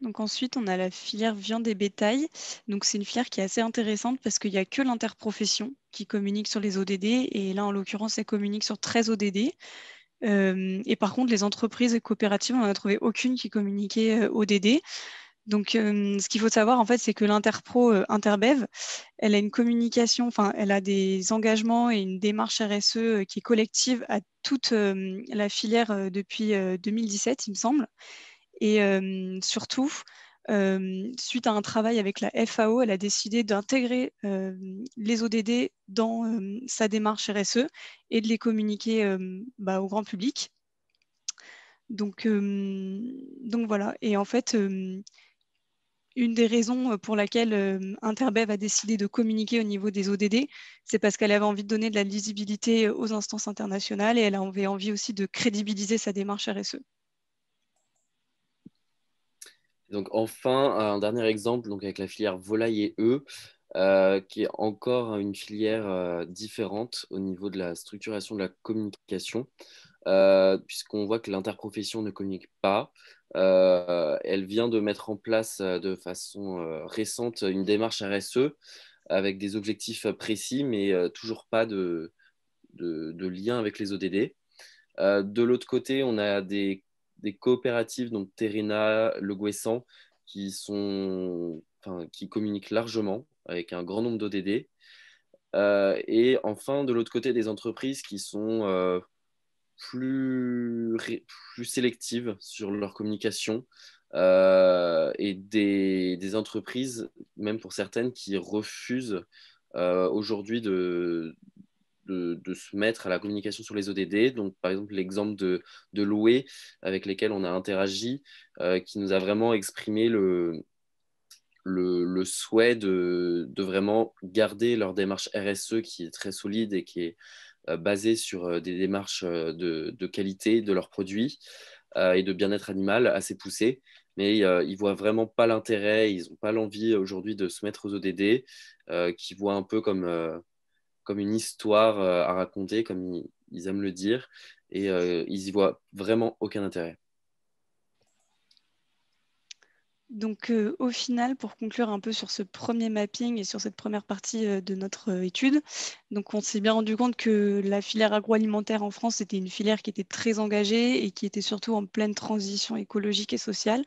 Donc ensuite, on a la filière viande et bétail. Donc c'est une filière qui est assez intéressante parce qu'il n'y a que l'interprofession qui communique sur les ODD. Et là, en l'occurrence, elle communique sur 13 ODD. Et par contre, les entreprises et coopératives, on n'en a trouvé aucune qui communiquait ODD. Donc, ce qu'il faut savoir, en fait, c'est que l'Interpro Interbev, elle a une communication, enfin, elle a des engagements et une démarche RSE qui est collective à toute la filière depuis 2017, il me semble. Et surtout, suite à un travail avec la FAO, elle a décidé d'intégrer les ODD dans sa démarche RSE et de les communiquer au grand public. Donc voilà. Et en fait, une des raisons pour laquelle Interbev a décidé de communiquer au niveau des ODD, c'est parce qu'elle avait envie de donner de la lisibilité aux instances internationales et elle avait envie aussi de crédibiliser sa démarche RSE. Donc enfin, un dernier exemple donc avec la filière volaille et œufs, qui est encore une filière différente au niveau de la structuration de la communication, puisqu'on voit que l'interprofession ne communique pas. Elle vient de mettre en place de façon récente une démarche RSE avec des objectifs précis, mais toujours pas de lien avec les ODD. De l'autre côté, on a des coopératives, donc Terina, Le Guessan, qui communiquent largement avec un grand nombre d'ODD. Et enfin, de l'autre côté, des entreprises qui sont plus sélectives sur leur communication et des entreprises, même pour certaines, qui refusent aujourd'hui de se mettre à la communication sur les ODD. Donc, par exemple, l'exemple de Loué, avec lesquels on a interagi, qui nous a vraiment exprimé le souhait de vraiment garder leur démarche RSE qui est très solide et qui est basée sur des démarches de qualité de leurs produits et de bien-être animal assez poussées. Mais ils ne voient vraiment pas l'intérêt, ils n'ont pas l'envie aujourd'hui de se mettre aux ODD, qui voient un peu comme une histoire à raconter, comme ils aiment le dire, et ils n'y voient vraiment aucun intérêt. Donc au final, pour conclure un peu sur ce premier mapping et sur cette première partie de notre étude, donc on s'est bien rendu compte que la filière agroalimentaire en France était une filière qui était très engagée et qui était surtout en pleine transition écologique et sociale,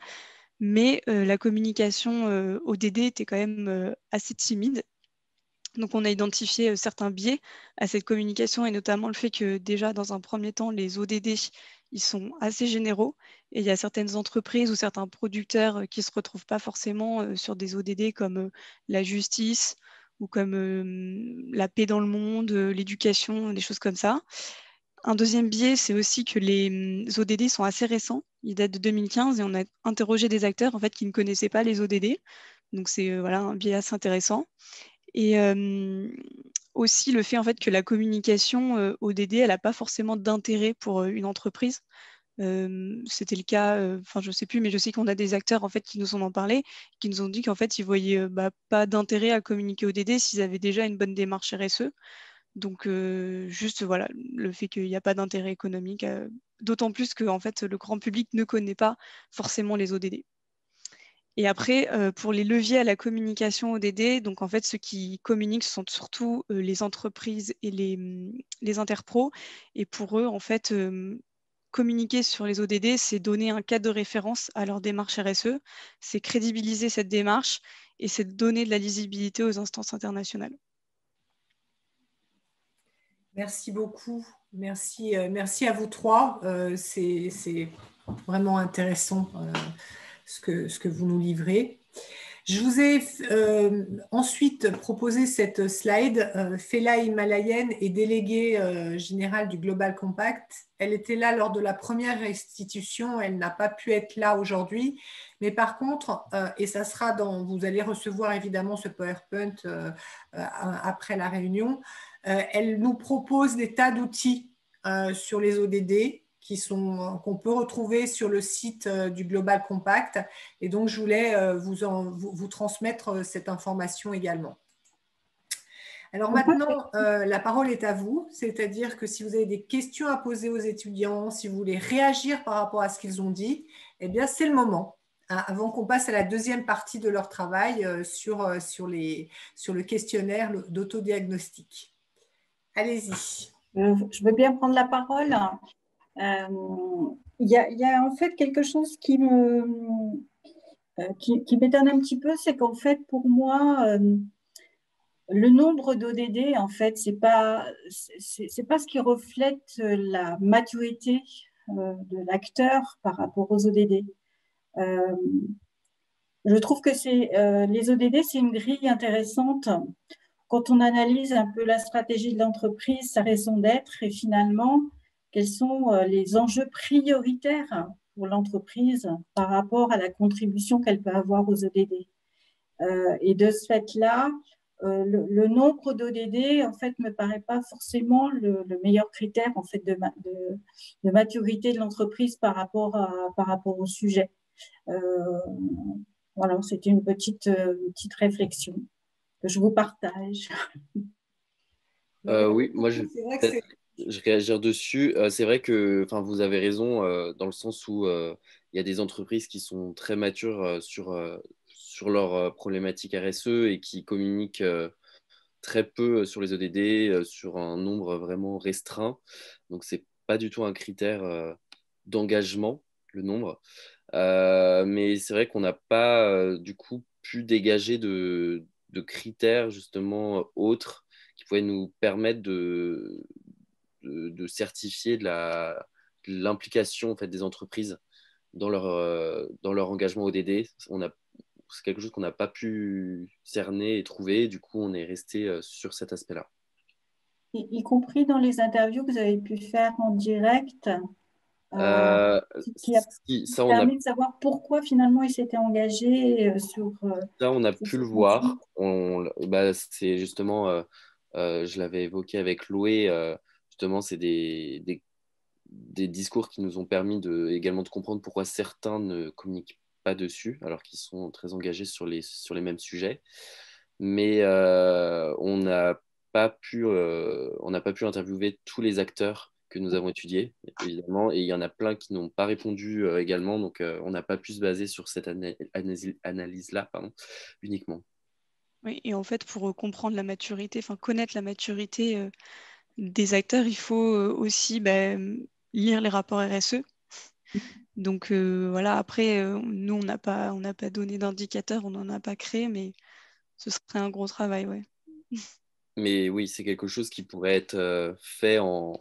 mais la communication ODD était quand même assez timide. Donc on a identifié certains biais à cette communication et notamment le fait que déjà dans un premier temps, les ODD, ils sont assez généraux et il y a certaines entreprises ou certains producteurs qui ne se retrouvent pas forcément sur des ODD comme la justice ou comme la paix dans le monde, l'éducation, des choses comme ça. Un deuxième biais, c'est aussi que les ODD sont assez récents. Ils datent de 2015 et on a interrogé des acteurs en fait, qui ne connaissaient pas les ODD. Donc c'est voilà, un biais assez intéressant. Et aussi le fait en fait que la communication ODD, elle n'a pas forcément d'intérêt pour une entreprise. C'était le cas, je ne sais plus, mais je sais qu'on a des acteurs en fait qui nous en ont parlé, qui nous ont dit qu'en fait ils voyaient pas d'intérêt à communiquer ODD s'ils avaient déjà une bonne démarche RSE. Donc juste voilà, le fait qu'il n'y a pas d'intérêt économique, d'autant plus que en fait le grand public ne connaît pas forcément les ODD. Et après, pour les leviers à la communication ODD, donc en fait, ceux qui communiquent sont surtout les entreprises et les interpros. Et pour eux, en fait, communiquer sur les ODD, c'est donner un cadre de référence à leur démarche RSE, c'est crédibiliser cette démarche et c'est donner de la lisibilité aux instances internationales. Merci beaucoup. Merci à vous trois. C'est vraiment intéressant ce que vous nous livrez. Je vous ai ensuite proposé cette slide. Fela Himalayenne est déléguée générale du Global Compact. Elle était là lors de la première restitution. Elle n'a pas pu être là aujourd'hui. Mais par contre, et ça sera vous allez recevoir évidemment ce PowerPoint après la réunion, elle nous propose des tas d'outils sur les ODD qu'on peut retrouver sur le site du Global Compact. Et donc, je voulais vous transmettre cette information également. Alors maintenant, la parole est à vous, c'est-à-dire que si vous avez des questions à poser aux étudiants, si vous voulez réagir par rapport à ce qu'ils ont dit, eh bien, c'est le moment. avant qu'on passe à la deuxième partie de leur travail sur le questionnaire d'autodiagnostic. Allez-y. Je veux bien prendre la parole. Il y a en fait quelque chose qui m'étonne un petit peu, c'est qu'en fait, pour moi, le nombre d'ODD, en fait, c'est pas ce qui reflète la maturité de l'acteur par rapport aux ODD. Je trouve que les ODD, c'est une grille intéressante quand on analyse un peu la stratégie de l'entreprise, sa raison d'être et finalement, quels sont les enjeux prioritaires pour l'entreprise par rapport à la contribution qu'elle peut avoir aux ODD. Et de ce fait-là, le nombre d'ODD, en fait, me paraît pas forcément le meilleur critère, en fait, de maturité de l'entreprise par rapport au sujet. Voilà, c'était une petite réflexion que je vous partage. Oui, moi, je réagir dessus. C'est vrai que vous avez raison dans le sens où il y a des entreprises qui sont très matures sur leur problématique RSE et qui communiquent très peu sur les ODD, sur un nombre vraiment restreint. Donc, ce n'est pas du tout un critère d'engagement, le nombre. Mais c'est vrai qu'on n'a pas du coup pu dégager de critères justement autres qui pouvaient nous permettre de certifier de l'implication en fait, des entreprises dans leur engagement ODD. C'est quelque chose qu'on n'a pas pu cerner et trouver. Du coup, on est resté sur cet aspect-là. Y compris dans les interviews que vous avez pu faire en direct, qui a permis de savoir pourquoi finalement ils s'étaient engagés sur… Ça, on a pu le voir. C'est justement, je l'avais évoqué avec Loé, justement, c'est des discours qui nous ont permis également de comprendre pourquoi certains ne communiquent pas dessus, alors qu'ils sont très engagés sur les mêmes sujets. Mais on n'a pas pu interviewer tous les acteurs que nous avons étudiés, évidemment, et il y en a plein qui n'ont pas répondu également, donc on n'a pas pu se baser sur cette analyse-là uniquement. Oui, et en fait, pour comprendre la maturité, connaître la maturité des acteurs, il faut aussi lire les rapports RSE. Donc voilà, après, nous, on n'a pas donné d'indicateurs, on n'en a pas créé, mais ce serait un gros travail, ouais. Mais oui, c'est quelque chose qui pourrait être fait en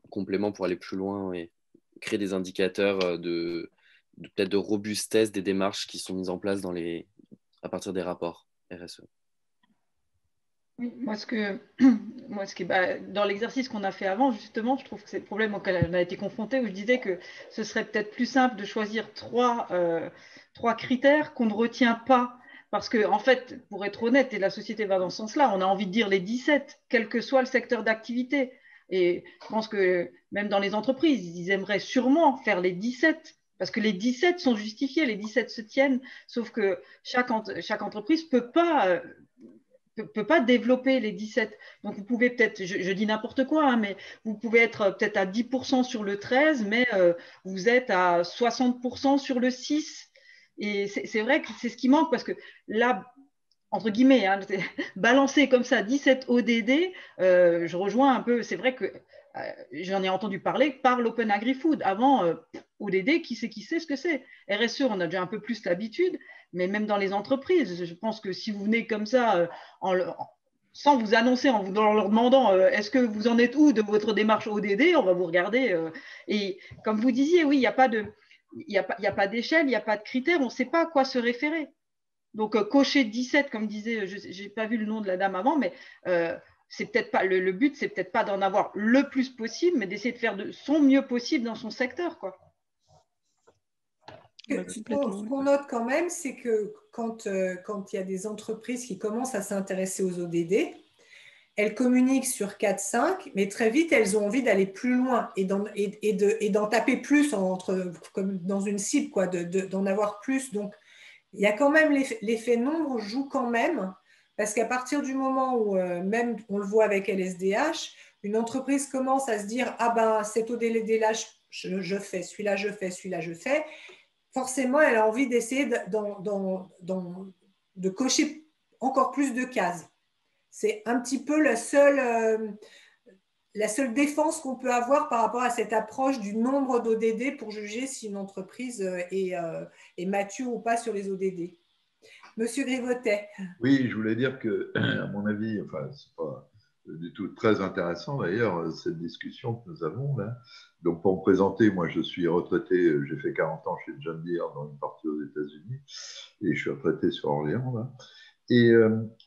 complément pour aller plus loin et créer des indicateurs peut-être de robustesse des démarches qui sont mises en place à partir des rapports RSE. Oui, dans l'exercice qu'on a fait avant, justement, je trouve que c'est le problème auquel on a été confronté, où je disais que ce serait peut-être plus simple de choisir trois critères qu'on ne retient pas. Parce que, en fait, pour être honnête, et la société va dans ce sens-là, on a envie de dire les 17, quel que soit le secteur d'activité. Et je pense que même dans les entreprises, ils aimeraient sûrement faire les 17, parce que les 17 sont justifiés, les 17 se tiennent, sauf que chaque entreprise ne peut pas développer les 17. Donc, vous pouvez peut-être, je dis n'importe quoi, hein, mais vous pouvez être peut-être à 10% sur le 13, mais vous êtes à 60% sur le 6. Et c'est vrai que c'est ce qui manque, parce que là, entre guillemets, hein, balancer comme ça 17 ODD, je rejoins un peu, c'est vrai que j'en ai entendu parler par l'Open Agri-Food. Avant, ODD, qui sait ce que c'est? RSE, on a déjà un peu plus l'habitude, mais même dans les entreprises, je pense que si vous venez comme ça, sans vous annoncer, en leur demandant est-ce que vous en êtes où de votre démarche ODD, on va vous regarder. Et comme vous disiez, oui, il n'y a pas d'échelle, il n'y a pas de critères, on ne sait pas à quoi se référer. Donc, cocher 17, comme disait, je n'ai pas vu le nom de la dame avant, mais c'est peut-être pas, le but, c'est peut-être pas d'en avoir le plus possible, mais d'essayer de faire de son mieux possible dans son secteur, quoi. Ce qu'on note quand même, c'est que quand il y a des entreprises qui commencent à s'intéresser aux ODD, elles communiquent sur 4-5, mais très vite, elles ont envie d'aller plus loin et d'en taper plus comme dans une cible, quoi, d'en avoir plus. Donc, il y a quand même l'effet nombre joue quand même, parce qu'à partir du moment où, même on le voit avec LSDH, une entreprise commence à se dire « Ah ben, cet ODD-là, je fais, celui-là, je fais, celui-là, je fais », forcément, elle a envie d'essayer de cocher encore plus de cases. C'est un petit peu la seule défense qu'on peut avoir par rapport à cette approche du nombre d'ODD pour juger si une entreprise est mature ou pas sur les ODD. Monsieur Grivotet. Oui, je voulais dire que, à mon avis, enfin, c'est pas du tout très intéressant d'ailleurs, cette discussion que nous avons là. Donc, pour me présenter, moi, je suis retraité, j'ai fait 40 ans chez John Deere dans une partie aux États-Unis et je suis retraité sur Orléans là. Et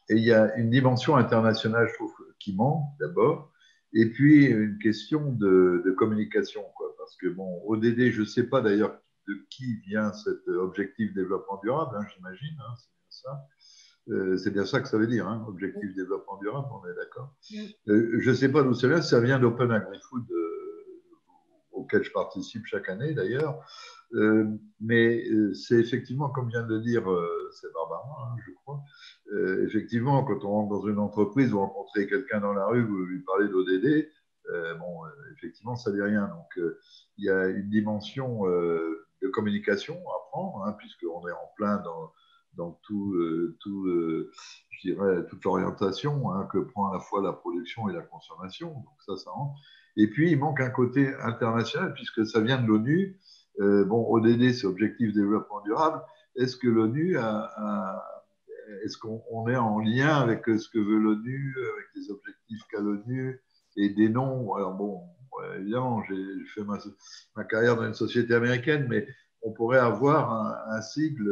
il y a une dimension internationale, je trouve, qui manque d'abord, et puis une question de communication, quoi. Parce que, bon, ODD, je ne sais pas d'ailleurs de qui vient cet objectif développement durable, hein, j'imagine, hein, c'est bien ça. C'est bien ça que ça veut dire, hein, objectif développement durable, on est d'accord. Je ne sais pas d'où ça vient d'Open Agri-Food, auquel je participe chaque année d'ailleurs. Mais c'est effectivement, comme vient de le dire, c'est Barbara, hein, je crois. Effectivement, quand on rentre dans une entreprise, vous rencontrez quelqu'un dans la rue, vous lui parlez d'ODD, effectivement, ça ne dit rien. Donc, il y a une dimension de communication à prendre, hein, puisqu'on est en plein dans je dirais, toute l'orientation, hein, que prend à la fois la production et la consommation. Donc, ça rentre. Et puis, il manque un côté international, puisque ça vient de l'ONU. Bon, ODD, c'est Objectif Développement Durable. Est-ce que l'ONU est-ce qu'on est en lien avec ce que veut l'ONU, avec les objectifs qu'a l'ONU et des noms? Alors bon, évidemment, j'ai fait ma carrière dans une société américaine, mais on pourrait avoir un sigle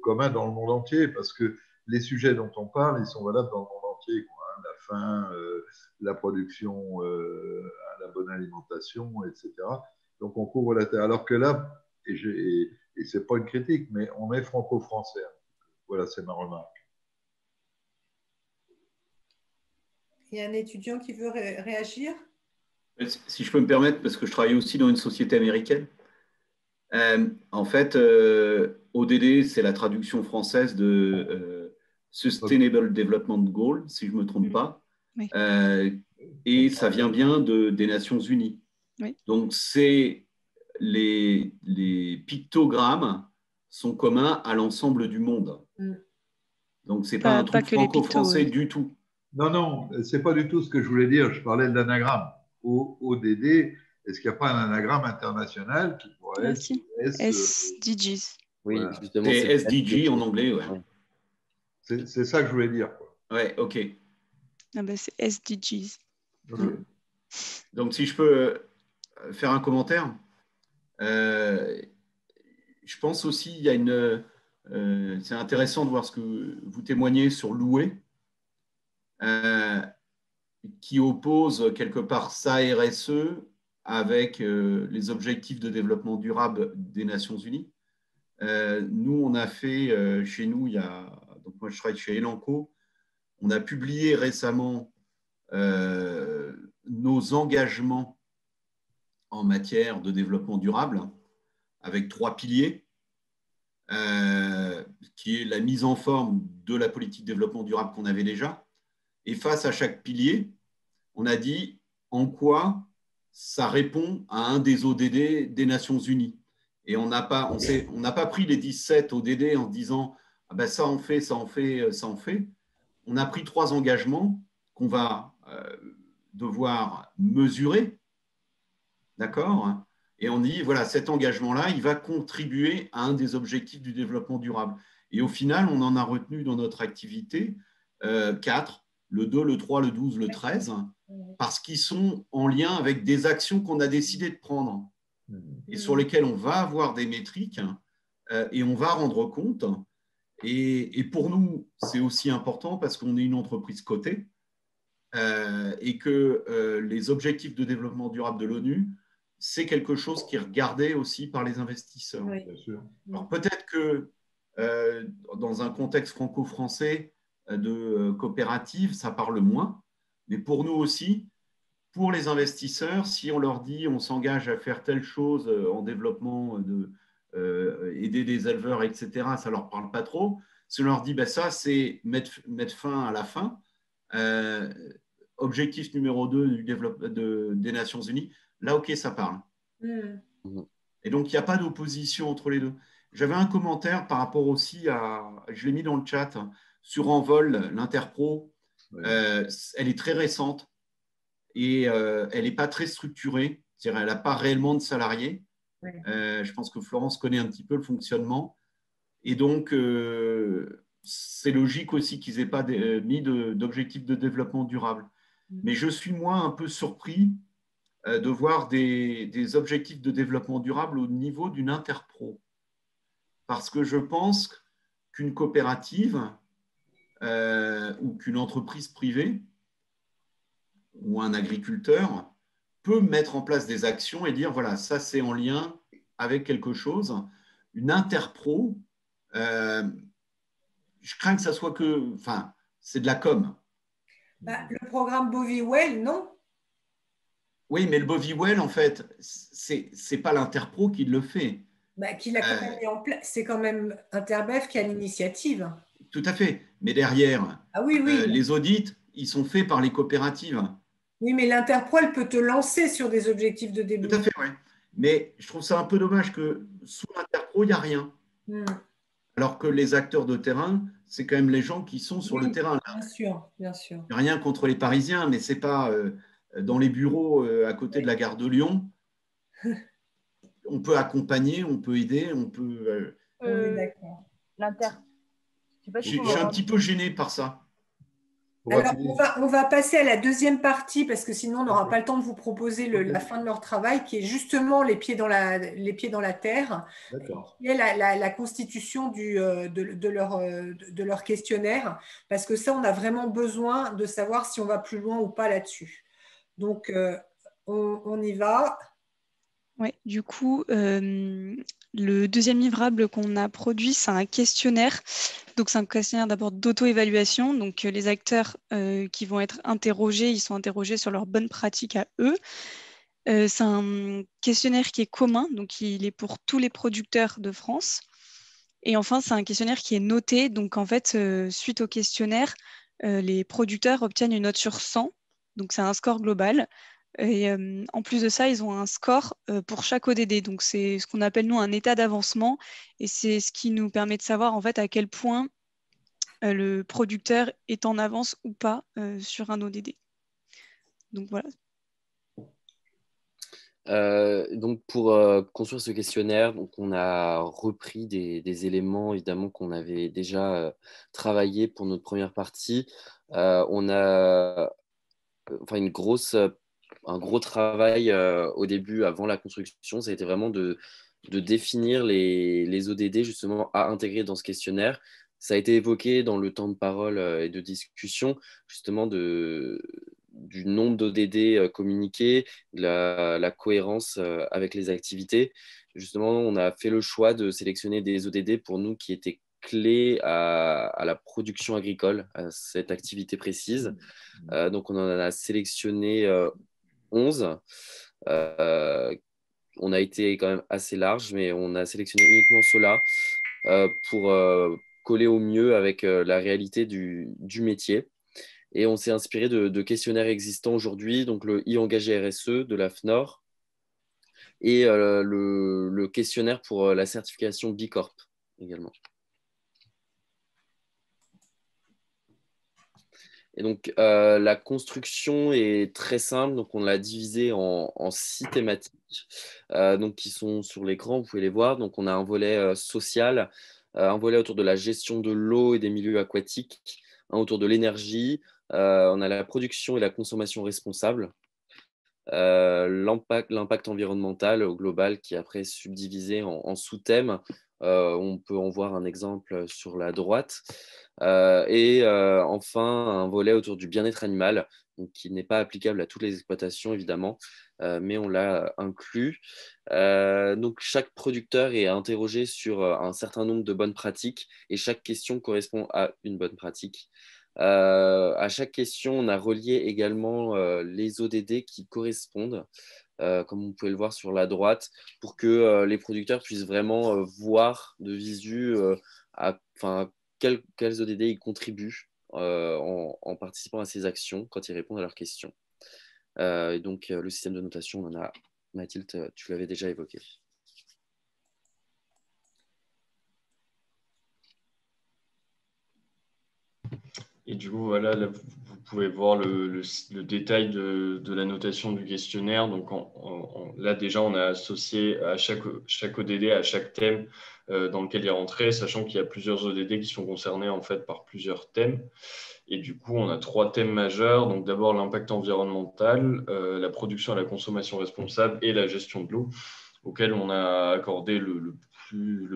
commun dans le monde entier, parce que les sujets dont on parle, ils sont valables dans le monde entier, quoi, hein, la faim, la production, la bonne alimentation, etc. Donc on couvre la terre. Alors que là, et ce n'est pas une critique, mais on est franco-français. Voilà, c'est ma remarque. Il y a un étudiant qui veut réagir? Si je peux me permettre, parce que je travaille aussi dans une société américaine. En fait, ODD, c'est la traduction française de Sustainable Development Goal, si je ne me trompe pas. Oui. Et ça vient bien des Nations Unies. Oui. Donc, les pictogrammes sont communs à l'ensemble du monde. Donc, ce n'est pas un truc franco-français du tout. Non, ce n'est pas du tout ce que je voulais dire. Je parlais de l'anagramme. ODD, est-ce qu'il n'y a pas un anagramme international qui pourrait être SDGs. Oui, voilà. justement. C'est SDG en anglais, ouais. C'est ça que je voulais dire, quoi. Ouais, ok. Ah ben, c'est SDGs. Okay. Donc, si je peux faire un commentaire, je pense aussi il y a c'est intéressant de voir ce que vous témoignez sur l'UE, qui oppose quelque part sa RSE avec les objectifs de développement durable des Nations Unies. Nous, on a fait chez nous, donc moi je travaille chez Elanco, on a publié récemment nos engagements en matière de développement durable avec 3 piliers, qui est la mise en forme de la politique de développement durable qu'on avait déjà. Et face à chaque pilier, on a dit en quoi ça répond à un des ODD des Nations Unies. Et on n'a pas pris les 17 ODD en disant ah ben ça on fait, ça on fait, ça on fait. On a pris 3 engagements qu'on va devoir mesurer, d'accord? Et on dit voilà, cet engagement-là, il va contribuer à un des objectifs du développement durable. Et au final, on en a retenu dans notre activité 4, le 2, le 3, le 12, le 13, parce qu'ils sont en lien avec des actions qu'on a décidé de prendre et sur lesquelles on va avoir des métriques et on va rendre compte. Et pour nous, c'est aussi important parce qu'on est une entreprise cotée et que les objectifs de développement durable de l'ONU, c'est quelque chose qui est regardé aussi par les investisseurs. Oui. Bien sûr. Alors peut-être que dans un contexte franco-français de coopérative, ça parle moins, mais pour nous aussi, pour les investisseurs, si on leur dit on s'engage à faire telle chose en développement, aider des éleveurs, etc., ça ne leur parle pas trop. Si on leur dit ça, c'est mettre fin à la faim, objectif numéro 2 des Nations Unies, là, ok, ça parle. Et donc, il n'y a pas d'opposition entre les deux. J'avais un commentaire par rapport aussi je l'ai mis dans le chat, sur Envol, l'Interpro. Oui. Elle est très récente et elle n'est pas très structurée. C'est-à-dire, elle n'a pas réellement de salariés. Oui. Je pense que Florence connaît un petit peu le fonctionnement. Et donc, c'est logique aussi qu'ils n'aient pas mis d'objectifs de développement durable. Mais je suis, moi, un peu surpris de voir des objectifs de développement durable au niveau d'une interpro. Parce que je pense qu'une coopérative ou qu'une entreprise privée ou un agriculteur peut mettre en place des actions et dire, voilà, ça c'est en lien avec quelque chose. Une interpro, je crains que ça soit que, enfin, c'est de la com. Le programme Bovie-Well, non? Oui, mais le Bovie-Well, en fait, c'est pas l'interpro qui le fait. Qui l'a quand même mis en place. C'est quand même Interbev qui a l'initiative. Tout à fait. Mais derrière, les audits, ils sont faits par les coopératives. Oui, mais l'Interpro, elle peut te lancer sur des objectifs de développement. Tout à fait, oui. Mais je trouve ça un peu dommage que sous l'Interpro, il n'y a rien. Alors que les acteurs de terrain, c'est quand même les gens qui sont sur le terrain. Bien sûr, bien sûr. Rien contre les Parisiens, mais ce n'est pas dans les bureaux à côté de la gare de Lyon. On peut accompagner, on peut aider, on peut… D'accord. Je suis un petit peu gêné par ça. Alors, on va passer à la deuxième partie parce que sinon, on n'aura pas le temps de vous proposer la fin de leur travail qui est justement les pieds dans la terre, qui est la constitution de leur questionnaire parce que ça, on a vraiment besoin de savoir si on va plus loin ou pas là-dessus. Donc, on y va. Ouais, du coup, le deuxième livrable qu'on a produit, c'est un questionnaire. Donc, c'est un questionnaire d'abord d'auto-évaluation. Donc, les acteurs qui vont être interrogés, ils sont interrogés sur leurs bonnes pratiques à eux. C'est un questionnaire qui est commun, donc il est pour tous les producteurs de France. Et enfin, c'est un questionnaire qui est noté. Donc, en fait, suite au questionnaire, les producteurs obtiennent une note sur 100. Donc, c'est un score global. Et en plus de ça, ils ont un score pour chaque ODD. Donc, c'est ce qu'on appelle, nous, un état d'avancement. Et c'est ce qui nous permet de savoir, en fait, à quel point le producteur est en avance ou pas sur un ODD. Donc, voilà. Donc pour construire ce questionnaire, donc on a repris des éléments évidemment qu'on avait déjà travaillé pour notre première partie. On a un gros travail au début, avant la construction, ça a été vraiment de définir les ODD justement à intégrer dans ce questionnaire. Ça a été évoqué dans le temps de parole et de discussion, justement du nombre d'ODD communiqués, la cohérence avec les activités. Justement, on a fait le choix de sélectionner des ODD pour nous qui étaient clés à la production agricole, à cette activité précise. Donc, on en a sélectionné 11. On a été quand même assez large, mais on a sélectionné uniquement ceux-là pour coller au mieux avec la réalité du métier. Et on s'est inspiré de questionnaires existants aujourd'hui, donc le e-engagé RSE de la FNOR et le questionnaire pour la certification B Corp également. Et donc, la construction est très simple. Donc, on l'a divisé en 6 thématiques donc, qui sont sur l'écran. Vous pouvez les voir. Donc, on a un volet social, un volet autour de la gestion de l'eau et des milieux aquatiques, un autour de l'énergie. On a la production et la consommation responsable, l'impact environnemental au global qui est après subdivisé en sous-thèmes. On peut en voir un exemple sur la droite. Et enfin, un volet autour du bien-être animal, donc, qui n'est pas applicable à toutes les exploitations, évidemment, mais on l'a inclus. Donc, chaque producteur est interrogé sur un certain nombre de bonnes pratiques et chaque question correspond à une bonne pratique. À chaque question, on a relié également les ODD qui correspondent, comme vous pouvez le voir sur la droite, pour que les producteurs puissent vraiment voir de visu quels ODD ils contribuent en participant à ces actions quand ils répondent à leurs questions. Et donc, le système de notation, on en a, Mathilde, tu l'avais déjà évoqué. Et du coup, voilà, là, vous pouvez voir le détail de la notation du questionnaire. Donc, là, déjà, on a associé à chaque ODD, à chaque thème dans lequel il est rentré, sachant qu'il y a plusieurs ODD qui sont concernés en fait par plusieurs thèmes. Et du coup, on a 3 thèmes majeurs. Donc, d'abord, l'impact environnemental, la production et la consommation responsable et la gestion de l'eau, auxquels on a accordé le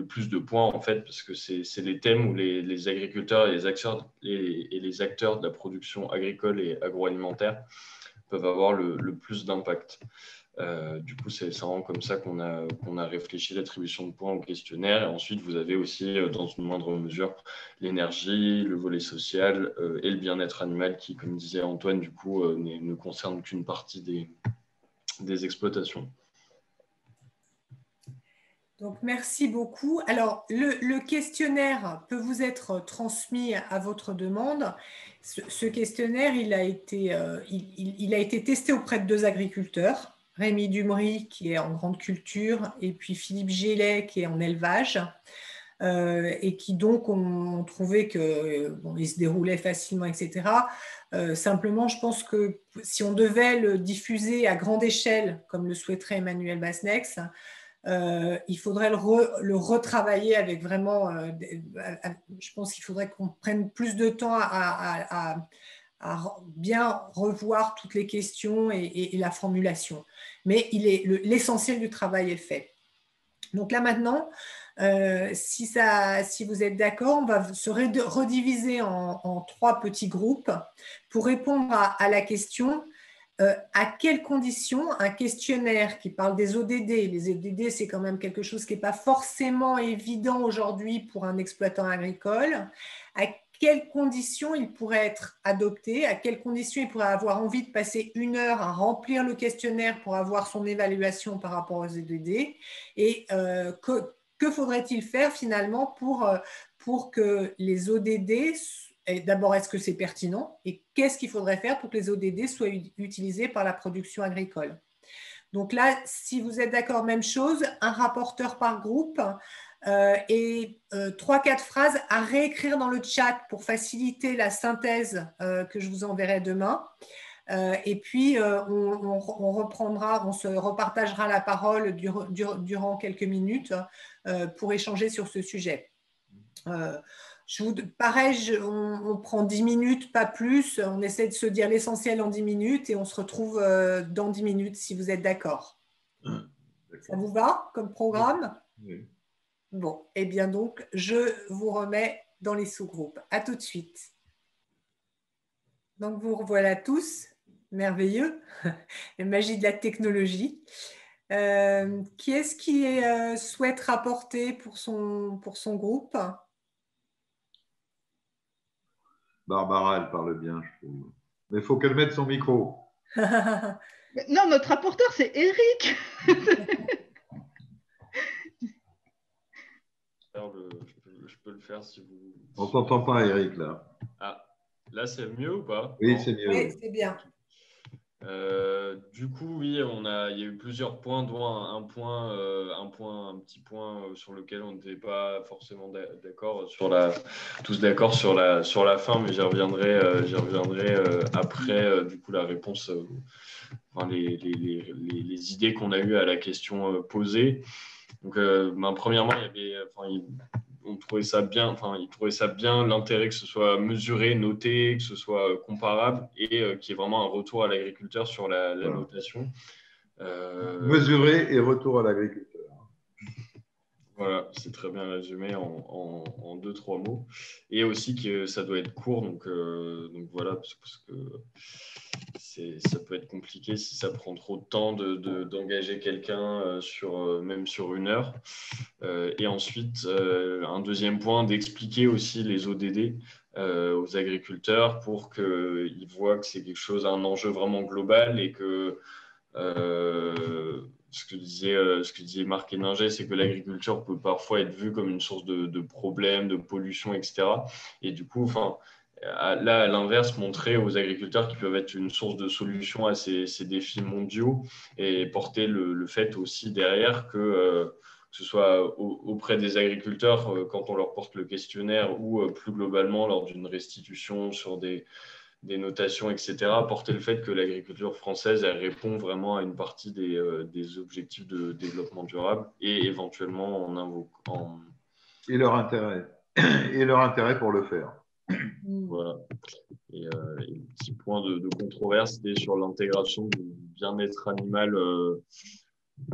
plus de points, en fait, parce que c'est les thèmes où les agriculteurs et les acteurs de la production agricole et agroalimentaire peuvent avoir le plus d'impact. Du coup, c'est vraiment comme ça qu'on a réfléchi l'attribution de points au questionnaire. Et ensuite, vous avez aussi, dans une moindre mesure, l'énergie, le volet social et le bien-être animal qui, comme disait Antoine, du coup, ne concerne qu'une partie des exploitations. Donc, merci beaucoup. Alors, le questionnaire peut vous être transmis à votre demande. Ce questionnaire, il a été testé auprès de 2 agriculteurs, Rémi Dumery, qui est en grande culture, et puis Philippe Géllet, qui est en élevage, et qui donc ont trouvé qu'il se déroulait facilement, etc. Simplement, je pense que si on devait le diffuser à grande échelle, comme le souhaiterait Emmanuel Basnex, il faudrait le retravailler avec vraiment, je pense qu'il faudrait qu'on prenne plus de temps à bien revoir toutes les questions et la formulation. Mais l'essentiel du travail est fait. Donc là maintenant, si vous êtes d'accord, on va se rediviser en 3 petits groupes pour répondre à la question à quelles conditions un questionnaire qui parle des ODD, les ODD c'est quand même quelque chose qui n'est pas forcément évident aujourd'hui pour un exploitant agricole, à quelles conditions il pourrait être adopté, à quelles conditions il pourrait avoir envie de passer 1 heure à remplir le questionnaire pour avoir son évaluation par rapport aux ODD, et que faudrait-il faire finalement pour que les ODD, d'abord, est-ce que c'est pertinent et qu'est-ce qu'il faudrait faire pour que les ODD soient utilisés par la production agricole? Donc là, si vous êtes d'accord, même chose, un rapporteur par groupe et 3-4 phrases à réécrire dans le chat pour faciliter la synthèse que je vous enverrai demain. Et puis, on se repartagera la parole durant quelques minutes pour échanger sur ce sujet. Pareil, on prend 10 minutes, pas plus. On essaie de se dire l'essentiel en 10 minutes et on se retrouve dans 10 minutes si vous êtes d'accord. Ça vous va comme programme? Oui. Bon, et bien donc, je vous remets dans les sous-groupes. À tout de suite. Donc, vous revoilà tous. Merveilleux. La magie de la technologie. Qui est-ce qui souhaite rapporter pour son groupe? Barbara, elle parle bien, je trouve. Mais il faut qu'elle mette son micro. Non, notre rapporteur, c'est Eric. Je peux le faire si vous... On ne t'entend pas, Eric, là. Ah, là, c'est mieux ou pas? Oui, c'est mieux. Oui, c'est bien. Du coup, oui, il y a eu plusieurs points, dont un petit point sur lequel on n'était pas forcément d'accord, tous d'accord sur la fin, mais j'y reviendrai après, du coup, la réponse, les idées qu'on a eues à la question posée. Donc, premièrement, il trouvait ça bien l'intérêt que ce soit mesuré, noté, que ce soit comparable et qu'il y ait vraiment un retour à l'agriculteur sur la notation. Mesuré et retour à l'agriculteur. Voilà, c'est très bien résumé en 2-3 mots. Et aussi que ça doit être court, donc voilà, parce que ça peut être compliqué si ça prend trop de temps d'engager quelqu'un même sur 1 heure. Et ensuite, un deuxième point, d'expliquer aussi les ODD aux agriculteurs pour qu'ils voient que c'est quelque chose, un enjeu vraiment global et que ce que disait Marc Héninger, c'est que l'agriculture peut parfois être vue comme une source de problèmes, de pollution, etc. Et du coup, là, à l'inverse, montrer aux agriculteurs qu'ils peuvent être une source de solution à ces défis mondiaux et porter le fait aussi derrière que ce soit auprès des agriculteurs quand on leur porte le questionnaire ou plus globalement lors d'une restitution sur des notations, etc., porter le fait que l'agriculture française, elle répond vraiment à une partie des objectifs de développement durable et éventuellement en invoquant... Et leur intérêt pour le faire. Voilà. Et le petit point de controverse, c'était sur l'intégration du bien-être animal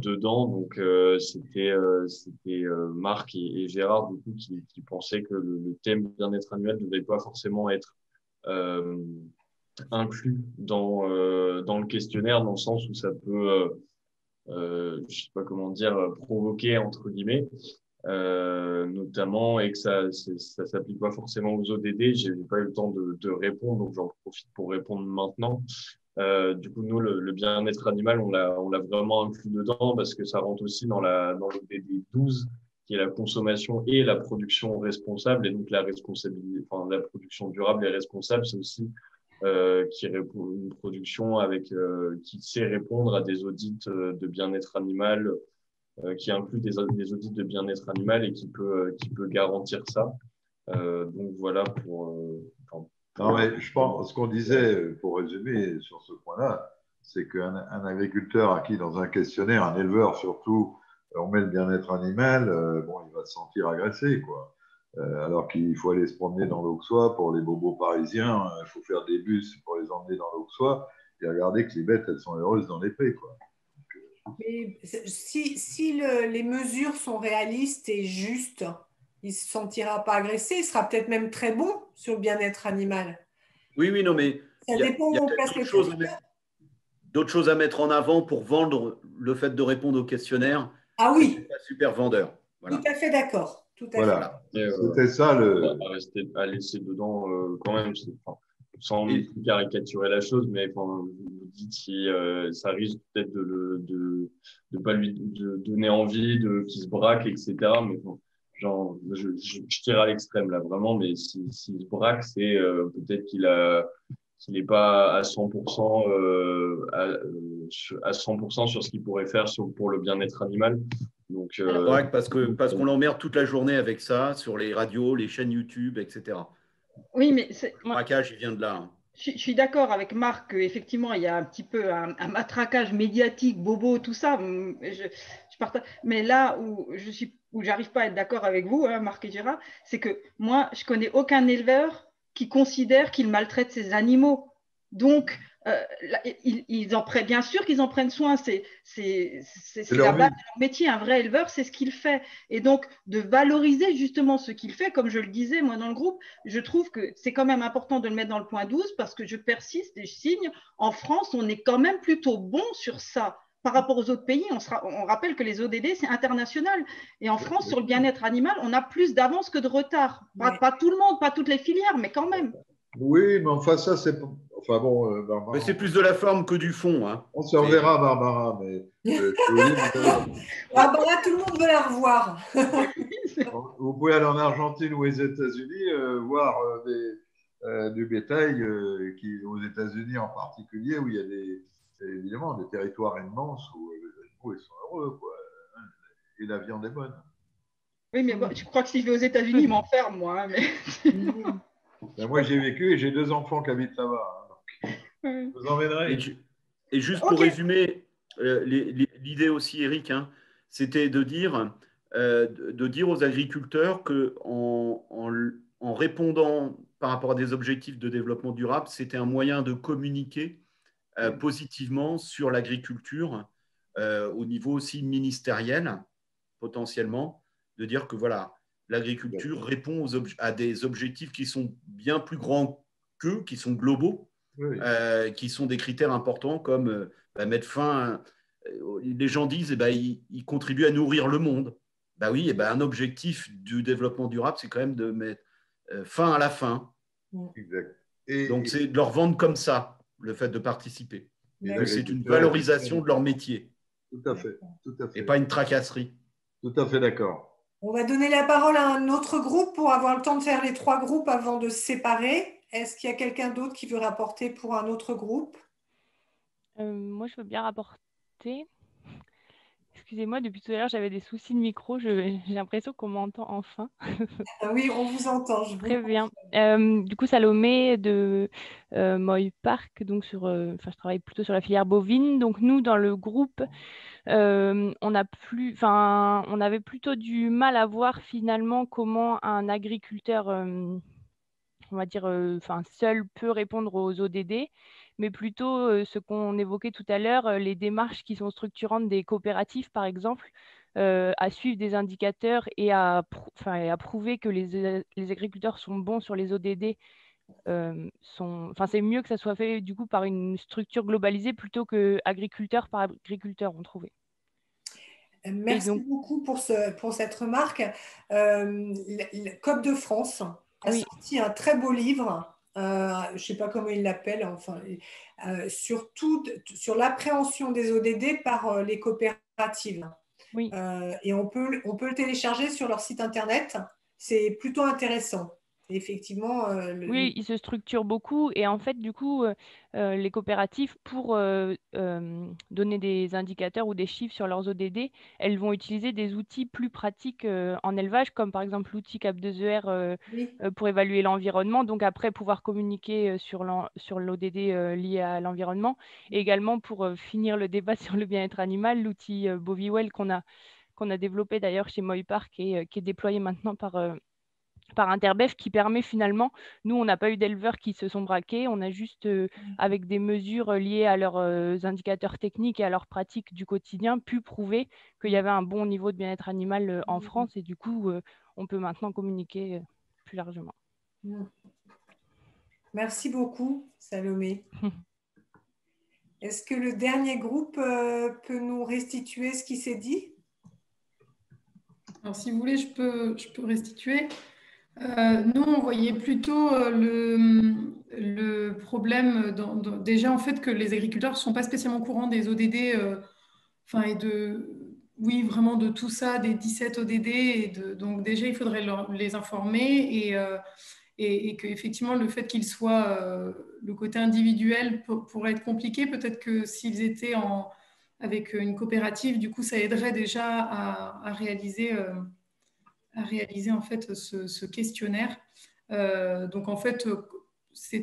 dedans. Donc, c'était Marc et Gérard du coup, qui pensaient que le thème bien-être animal ne devait pas forcément être inclus dans le questionnaire, dans le sens où ça peut, je sais pas comment dire, provoquer, entre guillemets, notamment, et que ça s'applique pas forcément aux ODD. J'ai pas eu le temps de répondre, donc j'en profite pour répondre maintenant. Du coup, nous, le bien-être animal, on l'a vraiment inclus dedans parce que ça rentre aussi dans l'ODD 12, qui est la consommation et la production responsable. Et donc, la responsabilité, enfin, la production durable et responsable, c'est aussi qui répond une production qui sait répondre à des audits de bien-être animal, qui inclut des audits de bien-être animal et qui peut garantir ça. Donc voilà pour non, mais je pense ce qu'on disait, pour résumer sur ce point-là, c'est qu'un agriculteur à qui, dans un questionnaire, un éleveur surtout, on met le bien-être animal, bon, il va se sentir agressé, quoi. Alors qu'il faut aller se promener dans l'Auxois pour les bobos parisiens, il faut faire des bus pour les emmener dans l'Auxois et regarder que les bêtes, elles sont heureuses dans les prés, quoi. Mais si les mesures sont réalistes et justes, il ne se sentira pas agressé, il sera peut-être même très bon sur le bien-être animal. Oui, non, mais ça dépend où on place les d'autres choses à mettre en avant pour vendre le fait de répondre au questionnaire. Ah oui. C'est pas super vendeur. Voilà. Tout à fait d'accord. Voilà. C'était ça à laisser dedans quand même, sans caricaturer la chose, mais vous dites si ça risque peut-être de pas lui donner envie, qu'il se braque, etc. Mais bon, genre, je tire à l'extrême là, vraiment, mais s'il se braque, c'est peut-être qu'il n'est pas à 100% à 100% sur ce qu'il pourrait faire pour le bien-être animal. Donc, parce qu'on l'emmerde toute la journée avec ça, sur les radios, les chaînes YouTube, etc. Oui, mais le braquage, il vient de là. Je suis d'accord avec Marc qu'effectivement, il y a un petit peu un matraquage médiatique, bobo, tout ça. Je partage. Mais là où j'arrive pas à être d'accord avec vous, hein, Marc et Gérard, c'est que moi, je connais aucun éleveur qui considère qu'il maltraite ses animaux. Donc, ils en prennent, bien sûr qu'ils en prennent soin, c'est la base de leur métier. Un vrai éleveur, c'est ce qu'il fait. Et donc, de valoriser justement ce qu'il fait, comme je le disais, moi, dans le groupe, je trouve que c'est quand même important de le mettre dans le point 12 parce que je persiste et je signe. En France, on est quand même plutôt bon sur ça. Par rapport aux autres pays, on rappelle que les ODD, c'est international. Et en France, sur le bien-être animal, on a plus d'avance que de retard. Pas tout le monde, pas toutes les filières, mais quand même. Oui, mais enfin, ça, c'est... Enfin bon, Barbara... Mais c'est plus de la forme que du fond. Hein. On se reverra, Barbara, mais... Barbara, tout le monde veut la revoir. Vous pouvez aller en Argentine ou aux États-Unis voir du bétail aux États-Unis en particulier, où il y a évidemment des territoires immenses où les animaux ils sont heureux, quoi, et la viande est bonne. Oui, mais je crois que si je vais aux États-Unis, ils m'enferment, moi. Hein, mais... Ben, moi, j'ai vécu et j'ai 2 enfants qui habitent là-bas. Hein, je vous emmènerai. Et juste pour résumer, l'idée aussi, Eric, hein, c'était de dire aux agriculteurs qu'en répondant par rapport à des objectifs de développement durable, c'était un moyen de communiquer positivement sur l'agriculture au niveau aussi ministériel, potentiellement, de dire que voilà, l'agriculture répond à des objectifs qui sont bien plus grands qu'eux, qui sont globaux, qui sont des critères importants comme mettre fin. Les gens disent ils contribuent à nourrir le monde. Oui, un objectif du développement durable, c'est quand même de mettre fin à la faim. Exact. Donc, c'est de leur vendre comme ça, le fait de participer. C'est une valorisation de leur métier. Tout à fait. Et pas une tracasserie. Tout à fait d'accord. On va donner la parole à un autre groupe pour avoir le temps de faire les 3 groupes avant de se séparer. Est-ce qu'il y a quelqu'un d'autre qui veut rapporter pour un autre groupe? Moi, je veux bien rapporter. excusez-moi, depuis tout à l'heure, j'avais des soucis de micro. J'ai l'impression qu'on m'entend enfin. Ah oui, on vous entend. Très bien. Du coup, Salomé de Moy Park, donc je travaille plutôt sur la filière bovine. Donc nous, dans le groupe, on avait plutôt du mal à voir finalement comment un agriculteur, on va dire, seul peut répondre aux ODD, mais plutôt ce qu'on évoquait tout à l'heure, les démarches qui sont structurantes des coopératives, par exemple, à suivre des indicateurs et à prouver que les agriculteurs sont bons sur les ODD. C'est mieux que ça soit fait du coup par une structure globalisée plutôt que agriculteur par agriculteur, on trouvait. Merci beaucoup pour cette remarque. Le COP de France a sorti un très beau livre, je ne sais pas comment il l'appelle, sur l'appréhension des ODD par les coopératives. Oui. Et on peut le télécharger sur leur site internet. C'est plutôt intéressant. Effectivement. Oui, ils se structurent beaucoup et en fait, du coup, les coopératives, pour donner des indicateurs ou des chiffres sur leurs ODD, elles vont utiliser des outils plus pratiques en élevage, comme par exemple l'outil Cap2ER pour évaluer l'environnement, donc après pouvoir communiquer sur l'ODD lié à l'environnement, et également pour finir le débat sur le bien-être animal, l'outil Boviwell qu'on a développé d'ailleurs chez Moy Park et qui est déployé maintenant par Interbef, qui permet finalement, nous on n'a pas eu d'éleveurs qui se sont braqués, on a juste avec des mesures liées à leurs indicateurs techniques et à leurs pratiques du quotidien pu prouver qu'il y avait un bon niveau de bien-être animal en France, et du coup on peut maintenant communiquer plus largement. Merci beaucoup Salomé. Est-ce que le dernier groupe peut nous restituer ce qui s'est dit? Alors si vous voulez, je peux restituer. Nous, on voyait plutôt le problème, déjà en fait que les agriculteurs ne sont pas spécialement au courant des ODD, vraiment de tout ça, des 17 ODD. Donc déjà, il faudrait les informer et qu'effectivement, le fait qu'ils soient, le côté individuel pourrait être compliqué. Peut-être que s'ils étaient avec une coopérative, du coup, ça aiderait déjà à réaliser en fait ce questionnaire. Donc en fait, ce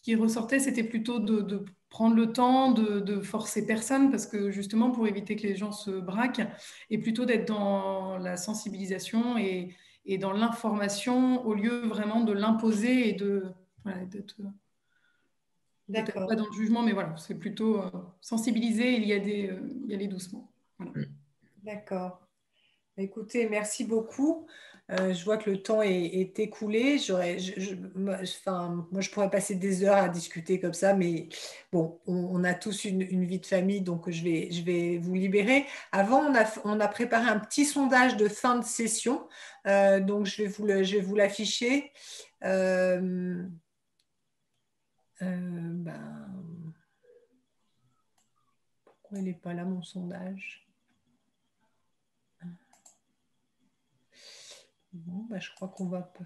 qui ressortait, c'était plutôt de prendre le temps de forcer personne, parce que justement pour éviter que les gens se braquent, et plutôt d'être dans la sensibilisation et dans l'information au lieu vraiment de l'imposer et d'être peut-être pas dans le jugement, mais voilà, c'est plutôt sensibiliser et y aller doucement. Voilà. D'accord. Écoutez, merci beaucoup. Je vois que le temps est écoulé. Moi, je pourrais passer des heures à discuter comme ça, mais bon, on a tous une vie de famille, donc je vais vous libérer. Avant, on a préparé un petit sondage de fin de session, donc je vais vous l'afficher. Pourquoi il n'est pas là, mon sondage ? Bon, je crois qu'on va pas.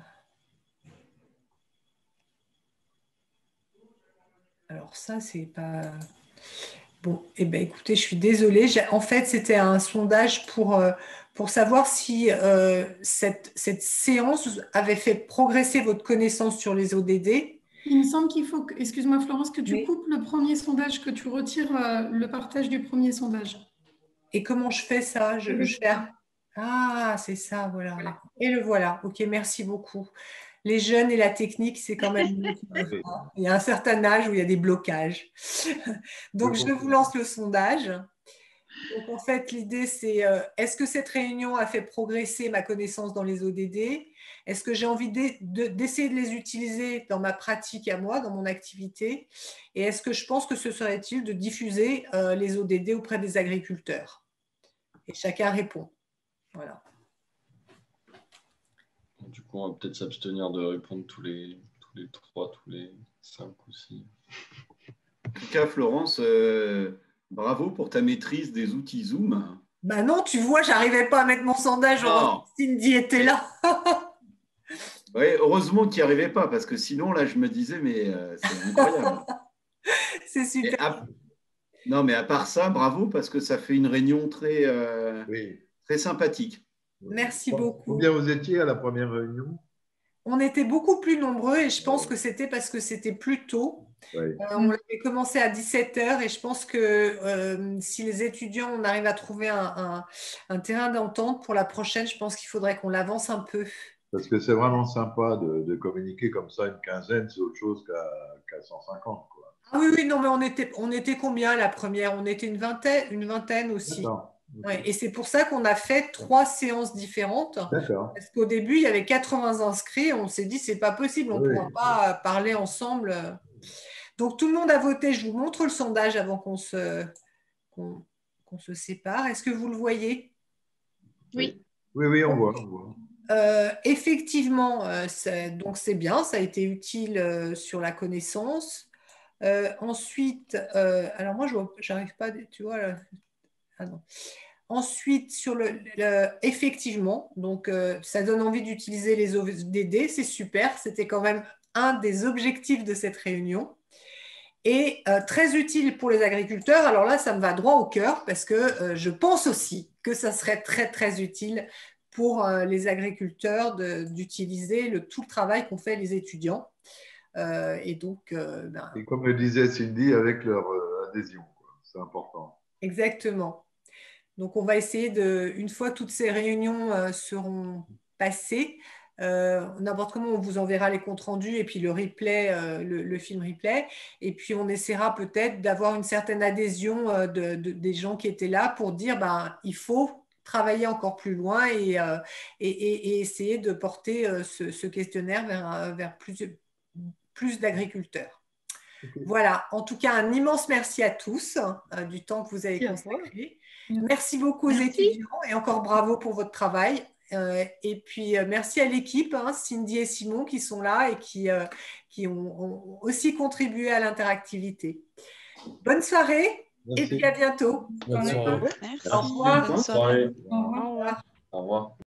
Alors ça, c'est pas... Bon, écoutez, je suis désolée. En fait, c'était un sondage pour savoir si cette séance avait fait progresser votre connaissance sur les ODD. Il me semble qu'il faut, excuse-moi Florence, que tu coupes le premier sondage, que tu retires le partage du premier sondage. Et comment je fais ça? Ah, c'est ça, voilà. Et le voilà. Ok, merci beaucoup. Les jeunes et la technique, c'est quand même... Il y a un certain âge où il y a des blocages. Donc, je vous lance le sondage. Donc, en fait, l'idée, c'est est-ce que cette réunion a fait progresser ma connaissance dans les ODD? Est-ce que j'ai envie d'essayer de les utiliser dans ma pratique à moi, dans mon activité? Et est-ce que je pense que ce serait utile de diffuser les ODD auprès des agriculteurs? Et chacun répond. Voilà. Du coup, on va peut-être s'abstenir de répondre tous les 3, tous les 5 aussi. En tout cas, Florence, bravo pour ta maîtrise des outils Zoom. Ben non, tu vois, j'arrivais pas à mettre mon sondage. Cindy était là. Oui, heureusement qu'il n'y arrivait pas, parce que sinon, là, je me disais, mais c'est incroyable. C'est super. Non, mais à part ça, bravo, parce que ça fait une réunion très, Oui. très sympathique. Merci beaucoup. Combien vous étiez à la première réunion? On était beaucoup plus nombreux et je pense que c'était parce que c'était plus tôt. Oui. On avait commencé à 17 h et je pense que si les étudiants, on arrive à trouver un terrain d'entente pour la prochaine, je pense qu'il faudrait qu'on l'avance un peu. Parce que c'est vraiment sympa de communiquer comme ça une quinzaine, c'est autre chose qu'à 150, quoi. Ah oui, oui, non, mais on était combien la première? On était une vingtaine aussi. D'accord. Ouais, et c'est pour ça qu'on a fait 3 séances différentes. D'accord. Parce qu'au début, il y avait 80 inscrits. On s'est dit, c'est pas possible, on ne pourra pas parler ensemble. Donc, tout le monde a voté. Je vous montre le sondage avant qu'on se sépare. Est-ce que vous le voyez? Oui. Oui, oui, on voit. Effectivement, donc c'est bien, ça a été utile sur la connaissance. Ensuite, alors moi, je n'arrive pas, tu vois, là. Ah non. Ensuite, effectivement, donc ça donne envie d'utiliser les ODD, c'est super, c'était quand même un des objectifs de cette réunion. Et très utile pour les agriculteurs. Alors là, ça me va droit au cœur parce que je pense aussi que ça serait très, très utile pour les agriculteurs d'utiliser tout le travail qu'ont fait les étudiants. Et donc, et comme le disait Cindy, avec leur adhésion, c'est important. Exactement. Donc, on va essayer une fois toutes ces réunions seront passées, n'importe comment, on vous enverra les comptes rendus et puis le replay, le film replay. Et puis, on essaiera peut-être d'avoir une certaine adhésion des gens qui étaient là pour dire il faut travailler encore plus loin et essayer de porter ce questionnaire vers plus d'agriculteurs. Okay. Voilà, en tout cas, un immense merci à tous du temps que vous avez consacré. Merci beaucoup aux étudiants et encore bravo pour votre travail. Et puis, merci à l'équipe, Cindy et Simon, qui sont là et qui ont aussi contribué à l'interactivité. Bonne soirée et puis à bientôt. Bonne soirée. Au revoir. Bonne soirée. Au revoir. Au revoir.